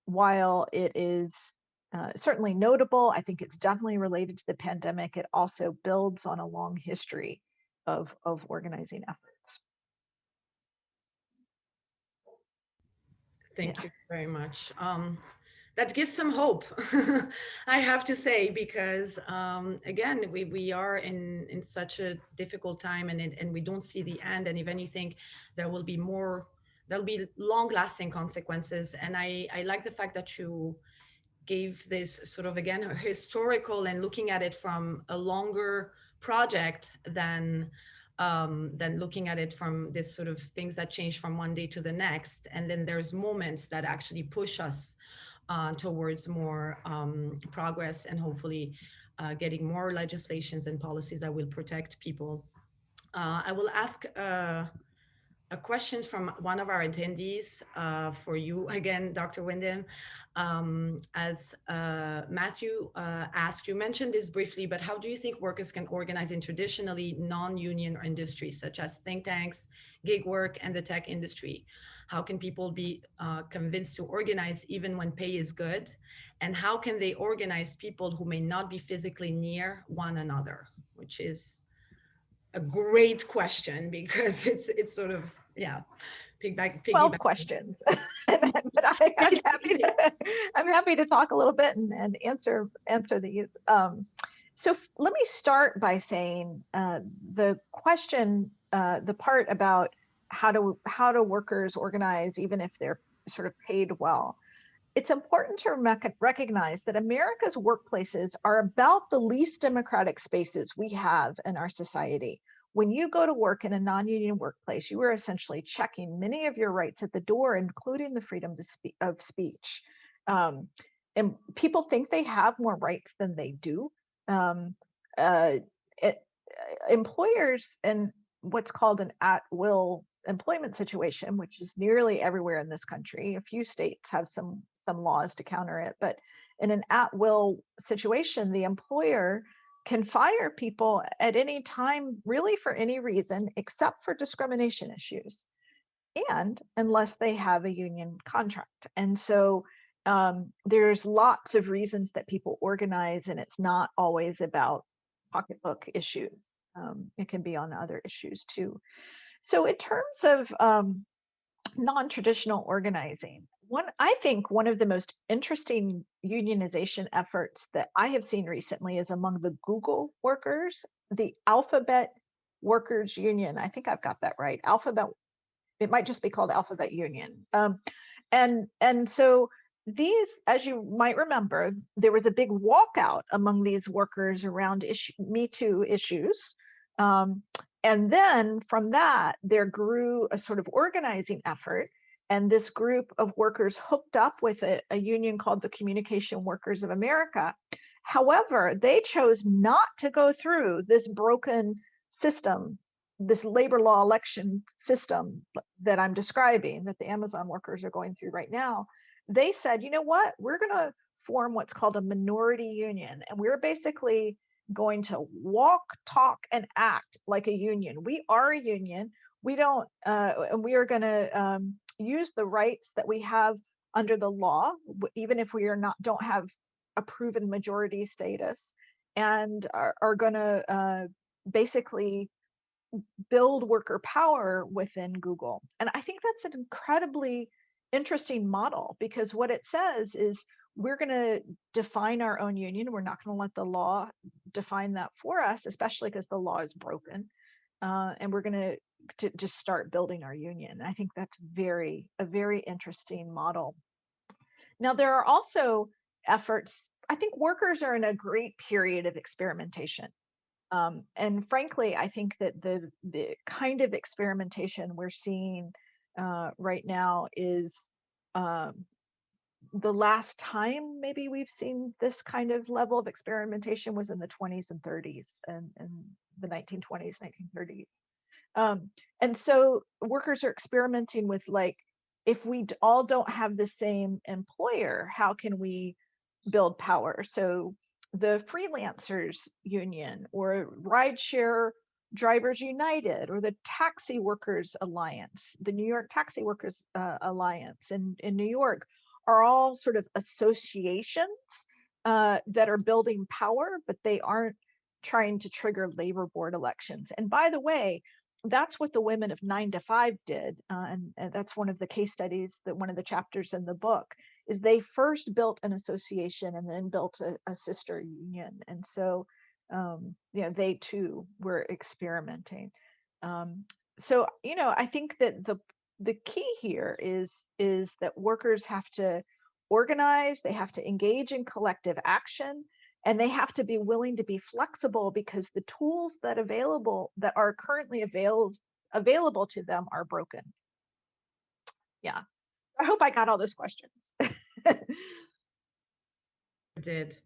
while it is certainly notable, I think it's definitely related to the pandemic. It also builds on a long history of organizing efforts. Thank you very much. That gives some hope, I have to say, because again, we are in such a difficult time, and we don't see the end. And if anything, there'll be long-lasting consequences. And I like the fact that you gave this sort of, again, historical and looking at it from a longer project than looking at it from this sort of things that change from one day to the next. And then there's moments that actually push us towards more progress, and hopefully getting more legislations and policies that will protect people. I will ask a question from one of our attendees for you again, Dr. Windham. As Matthew asked, you mentioned this briefly, but how do you think workers can organize in traditionally non-union industries, such as think tanks, gig work, and the tech industry? How can people be convinced to organize even when pay is good? And how can they organize people who may not be physically near one another? Which is a great question, because it's sort of, yeah, piggyback. 12 questions. But I'm happy to talk a little bit and answer these. So let me start by saying the question, the part about how do workers organize even if they're sort of paid well. It's important to recognize that America's workplaces are about the least democratic spaces we have in our society. When you go to work in a non-union workplace, you are essentially checking many of your rights at the door, including the freedom of speech. And people think they have more rights than they do. Employers in what's called an at-will employment situation, which is nearly everywhere in this country. A few states have some laws to counter it, but in an at-will situation, the employer can fire people at any time, really for any reason, except for discrimination issues, and unless they have a union contract. And so there's lots of reasons that people organize, and it's not always about pocketbook issues. It can be on other issues too. So in terms of non-traditional organizing, I think one of the most interesting unionization efforts that I have seen recently is among the Google workers, the Alphabet Workers Union. I think I've got that right. Alphabet, it might just be called Alphabet Union. And so these, as you might remember, there was a big walkout among these workers around Me Too issues. And then from that, there grew a sort of organizing effort. And this group of workers hooked up with a union called the Communication Workers of America. However, they chose not to go through this broken system, this labor law election system that I'm describing, that the Amazon workers are going through right now. They said, you know what, we're going to form what's called a minority union. And we're basically going to walk, talk, and act like a union. We are a union. We don't, and we are going to use the rights that we have under the law, even if we don't have a proven majority status, and are going to basically build worker power within Google. And I think that's an incredibly interesting model, because what it says is we're going to define our own union. We're not going to let the law define that for us, especially because the law is broken. And we're going to just start building our union. I think that's a very interesting model. Now, there are also efforts. I think workers are in a great period of experimentation. And frankly, I think that the kind of experimentation we're seeing right now is the last time maybe we've seen this kind of level of experimentation was in the 20s and 30s and the 1920s, 1930s. And so workers are experimenting with like, if we all don't have the same employer, how can we build power? So the freelancers union or rideshare drivers united or the taxi workers alliance, the New York taxi workers alliance in New York are all sort of associations that are building power, but they aren't trying to trigger labor board elections. And by the way, that's what the women of 9 to 5 did. And that's one of the case studies, that one of the chapters in the book is they first built an association and then built a sister union. And so, you know, they too were experimenting. So, you know, I think that the key here is that workers have to organize, they have to engage in collective action, and they have to be willing to be flexible because the tools that are currently available to them are broken. Yeah, I hope I got all those questions. Did.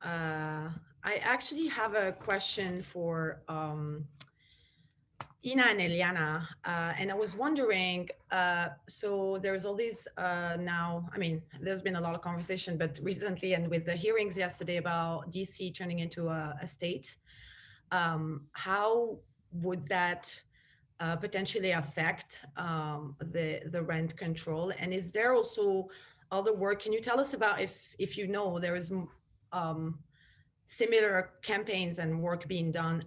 I actually have a question for Ina and Eliana, and I was wondering, so there's all these now, I mean, there's been a lot of conversation, but recently and with the hearings yesterday about DC turning into a state, how would that potentially affect the rent control? And is there also other work? Can you tell us about if you know there is similar campaigns and work being done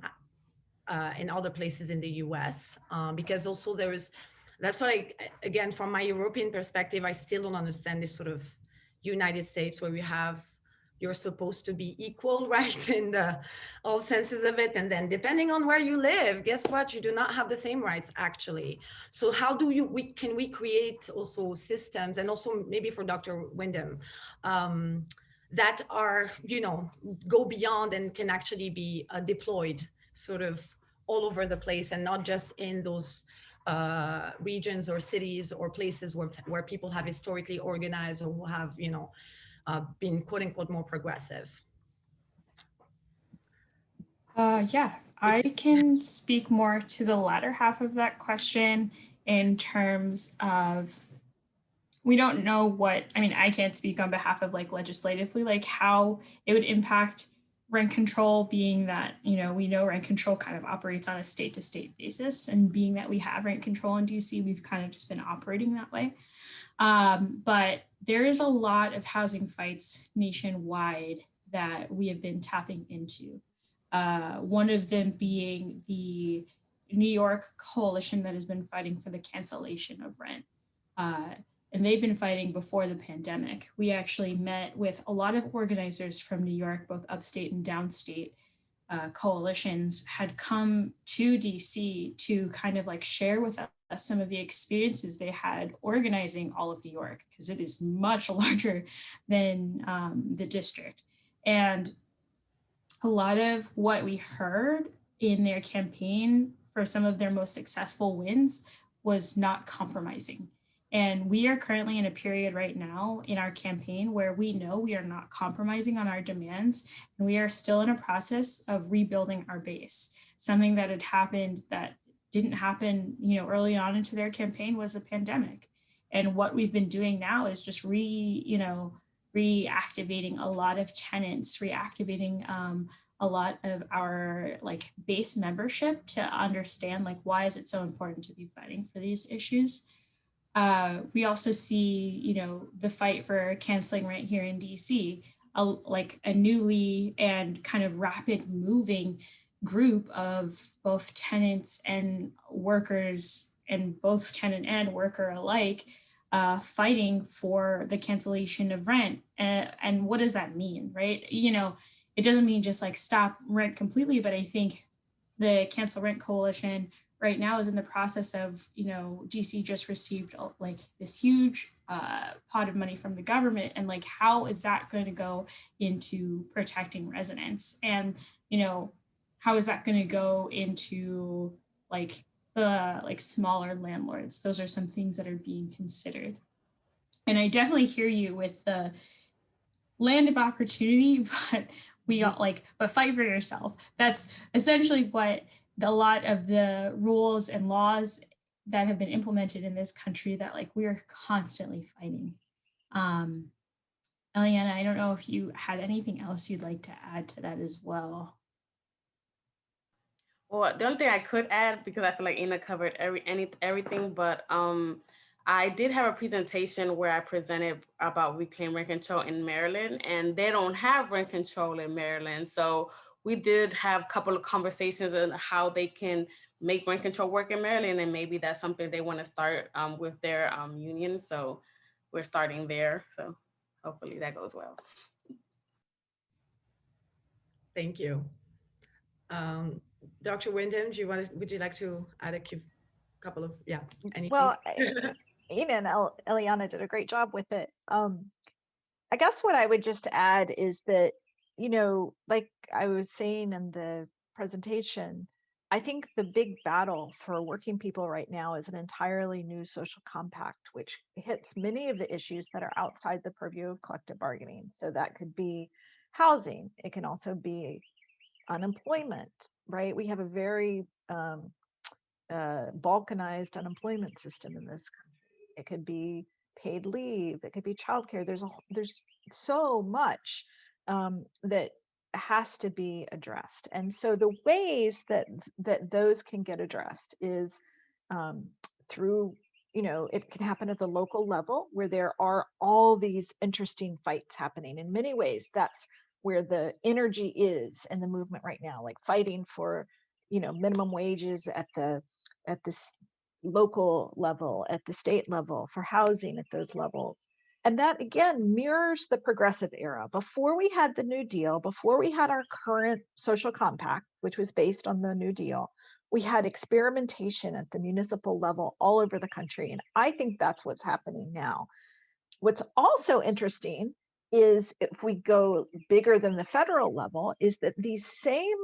in other places in the US, because also that's what again, from my European perspective, I still don't understand this sort of United States where you're supposed to be equal, right, in all senses of it. And then depending on where you live, guess what? You do not have the same rights actually. So how do can we create also systems, and also maybe for Dr. Windham, that are, you know, go beyond and can actually be deployed sort of all over the place and not just in those regions or cities or places where people have historically organized or who have, you know, been quote unquote more progressive? Yeah, I can speak more to the latter half of that question in terms of, we don't know what, I mean, I can't speak on behalf of like legislatively, like how it would impact rent control, being that, you know, we know rent control kind of operates on a state to state basis, and being that we have rent control in DC, we've kind of just been operating that way. But there is a lot of housing fights nationwide that we have been tapping into. One of them being the New York coalition that has been fighting for the cancellation of rent. And they've been fighting before the pandemic. We actually met with a lot of organizers from New York, both upstate and downstate coalitions had come to DC to kind of like share with us some of the experiences they had organizing all of New York, because it is much larger than the district. And a lot of what we heard in their campaign for some of their most successful wins was not compromising. And we are currently in a period right now in our campaign where we know we are not compromising on our demands, and we are still in a process of rebuilding our base. Something that had happened that didn't happen, you know, early on into their campaign was the pandemic. And what we've been doing now is just reactivating a lot of tenants, reactivating a lot of our like base membership to understand like, why is it so important to be fighting for these issues? We also see, you know, the fight for canceling rent here in DC, like a newly and kind of rapid moving group of both tenants and workers, and both tenant and worker alike, fighting for the cancellation of rent. And what does that mean, right? You know, it doesn't mean just like stop rent completely, but I think the Cancel Rent Coalition right now is in the process of, you know, DC just received like this huge pot of money from the government, and like, how is that going to go into protecting residents? And, you know, how is that going to go into like the like smaller landlords? Those are some things that are being considered. And I definitely hear you with the land of opportunity, but we all like, but fight for yourself. That's essentially what a lot of the rules and laws that have been implemented in this country that like we're constantly fighting. Eliana, I don't know if you had anything else you'd like to add to that as well. Well, the only thing I could add, because I feel like Ina covered everything, but I did have a presentation where I presented about reclaimed rent control in Maryland, and they don't have rent control in Maryland. So we did have a couple of conversations on how they can make rent control work in Maryland, and maybe that's something they want to start with their union. So we're starting there. So hopefully that goes well. Thank you. Dr. Windham, would you like to add a couple of, anything? Well, Ina and Eliana did a great job with it. I guess what I would just add is that, like I was saying in the presentation, I think the big battle for working people right now is an entirely new social compact, which hits many of the issues that are outside the purview of collective bargaining. So that could be housing. It can also be unemployment, right? We have a very balkanized unemployment system in this country. It could be paid leave. It could be childcare. There's so much that has to be addressed. And so the ways that those can get addressed is through, it can happen at the local level where there are all these interesting fights happening. In many ways, that's where the energy is in the movement right now, like fighting for, minimum wages at the local level, at the state level, for housing at those levels. And that again mirrors the progressive era. Before we had the New Deal, before we had our current social compact, which was based on the New Deal, we had experimentation at the municipal level all over the country. And I think that's what's happening now. What's also interesting is if we go bigger than the federal level, is that these same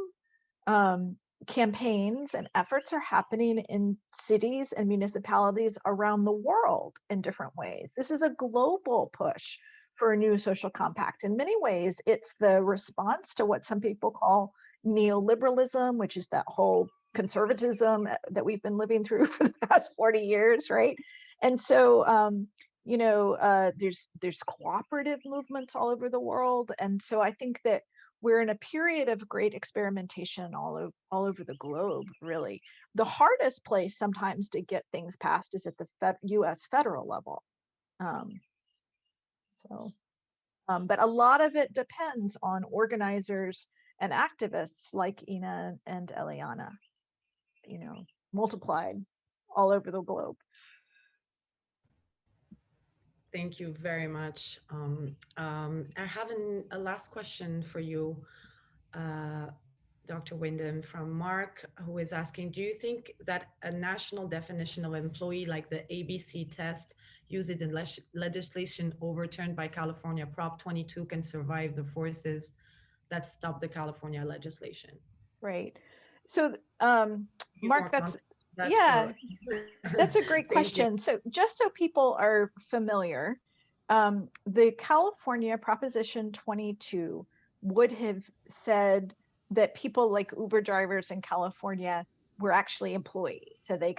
campaigns and efforts are happening in cities and municipalities around the world in different ways. This is a global push for a new social compact. In many ways, it's the response to what some people call neoliberalism, which is that whole conservatism that we've been living through for the past 40 years, right? And so, there's cooperative movements all over the world. And so I think that we're in a period of great experimentation all over the globe, really. The hardest place sometimes to get things passed is at the US federal level. But a lot of it depends on organizers and activists like Ina and Eliana, multiplied all over the globe. Thank you very much. I have a last question for you, Dr. Windham, from Mark, who is asking, do you think that a national definition of employee like the ABC test used in legislation overturned by California Prop 22 can survive the forces that stop the California legislation? Right. So, Mark, that's a great question. So just so people are familiar, the California Proposition 22 would have said that people like Uber drivers in California were actually employees. So they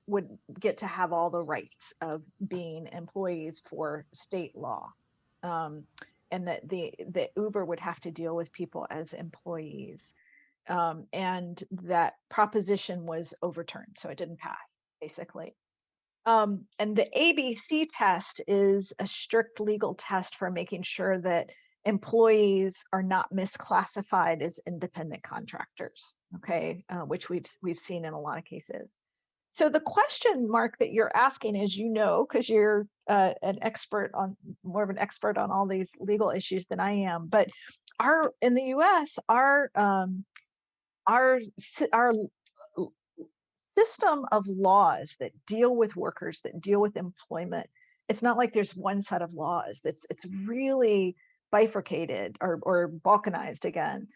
would get to have all the rights of being employees for state law. And that the Uber would have to deal with people as employees. And that proposition was overturned, so it didn't pass, basically. And the ABC test is a strict legal test for making sure that employees are not misclassified as independent contractors, okay, which we've seen in a lot of cases. So the question, Mark, that you're asking is, because you're more of an expert on all these legal issues than I am, but in the US, our system of laws that deal with workers, that deal with employment, it's not like there's one set of laws. It's really bifurcated or balkanized again.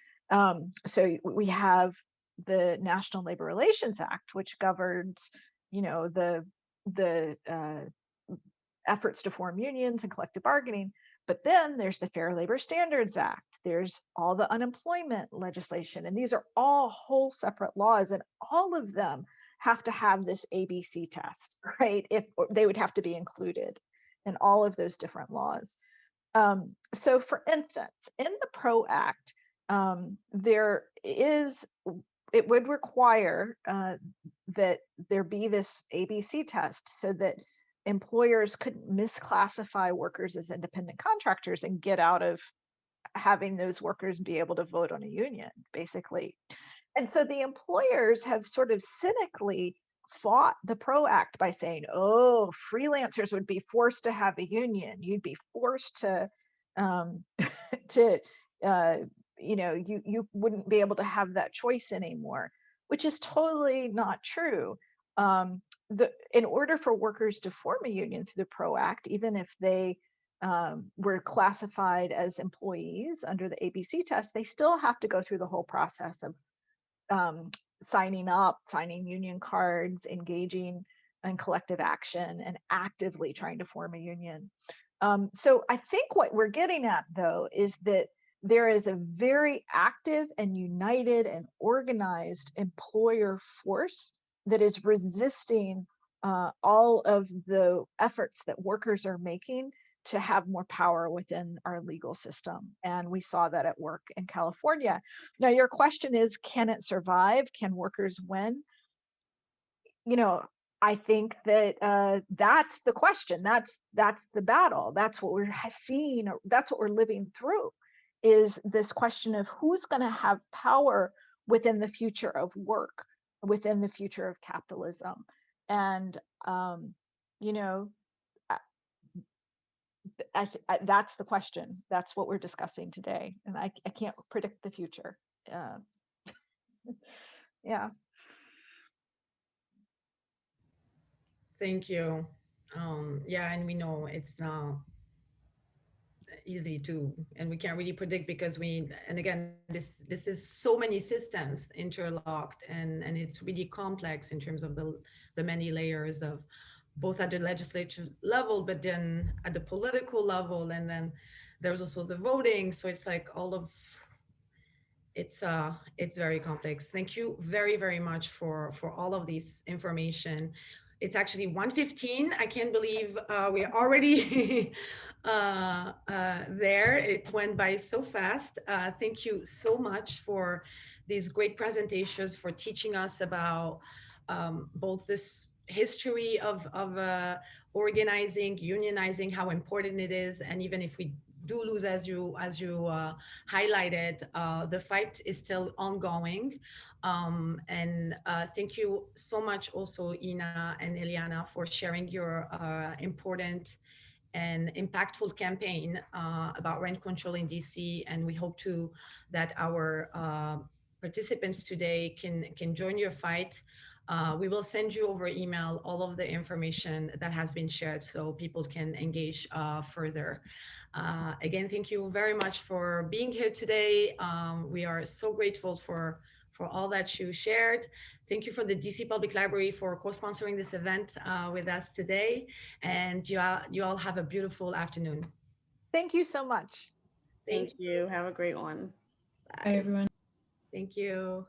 So we have the National Labor Relations Act, which governs, the efforts to form unions and collective bargaining. But then there's the Fair Labor Standards Act, there's all the unemployment legislation, and these are all whole separate laws, and all of them have to have this ABC test, right? If they would have to be included in all of those different laws. So for instance, in the PRO Act, it would require that there be this ABC test so that employers couldn't misclassify workers as independent contractors and get out of having those workers be able to vote on a union, basically. And so the employers have sort of cynically fought the PRO Act by saying, oh, freelancers would be forced to have a union. You'd be forced to, you wouldn't be able to have that choice anymore, which is totally not true. In order for workers to form a union through the PRO Act, even if they were classified as employees under the ABC test, they still have to go through the whole process of signing up, signing union cards, engaging in collective action, and actively trying to form a union. So I think what we're getting at, though, is that there is a very active and united and organized employer force that is resisting all of the efforts that workers are making to have more power within our legal system. And we saw that at work in California. Now, your question is, can it survive? Can workers win? I think that that's the question. That's the battle. That's what we're seeing. That's what we're living through, is this question of who's going to have power within the future of work, within the future of capitalism. And, that's the question. That's what we're discussing today. And I can't predict the future. Yeah. Thank you. Yeah, and we know it's not easy to, and we can't really predict because and again, this is so many systems interlocked, and it's really complex in terms of the many layers of both at the legislature level, but then at the political level, and then there's also the voting. So it's like it's very complex. Thank you very, very much for all of this information. It's actually 1:15. I can't believe we're already there. It went by so fast. Thank you so much for these great presentations, for teaching us about both this history of organizing, unionizing, how important it is, and even if we do lose, as you highlighted, the fight is still ongoing. And thank you so much also, Ina and Eliana, for sharing your important and impactful campaign about rent control in DC. And we hope that our participants today can join your fight. We will send you over email all of the information that has been shared so people can engage further. Again, thank you very much for being here today. We are so grateful for all that you shared. Thank you for the DC Public Library for co-sponsoring this event with us today. And you all have a beautiful afternoon. Thank you so much. Thank you. Have a great one. Bye, everyone. Thank you.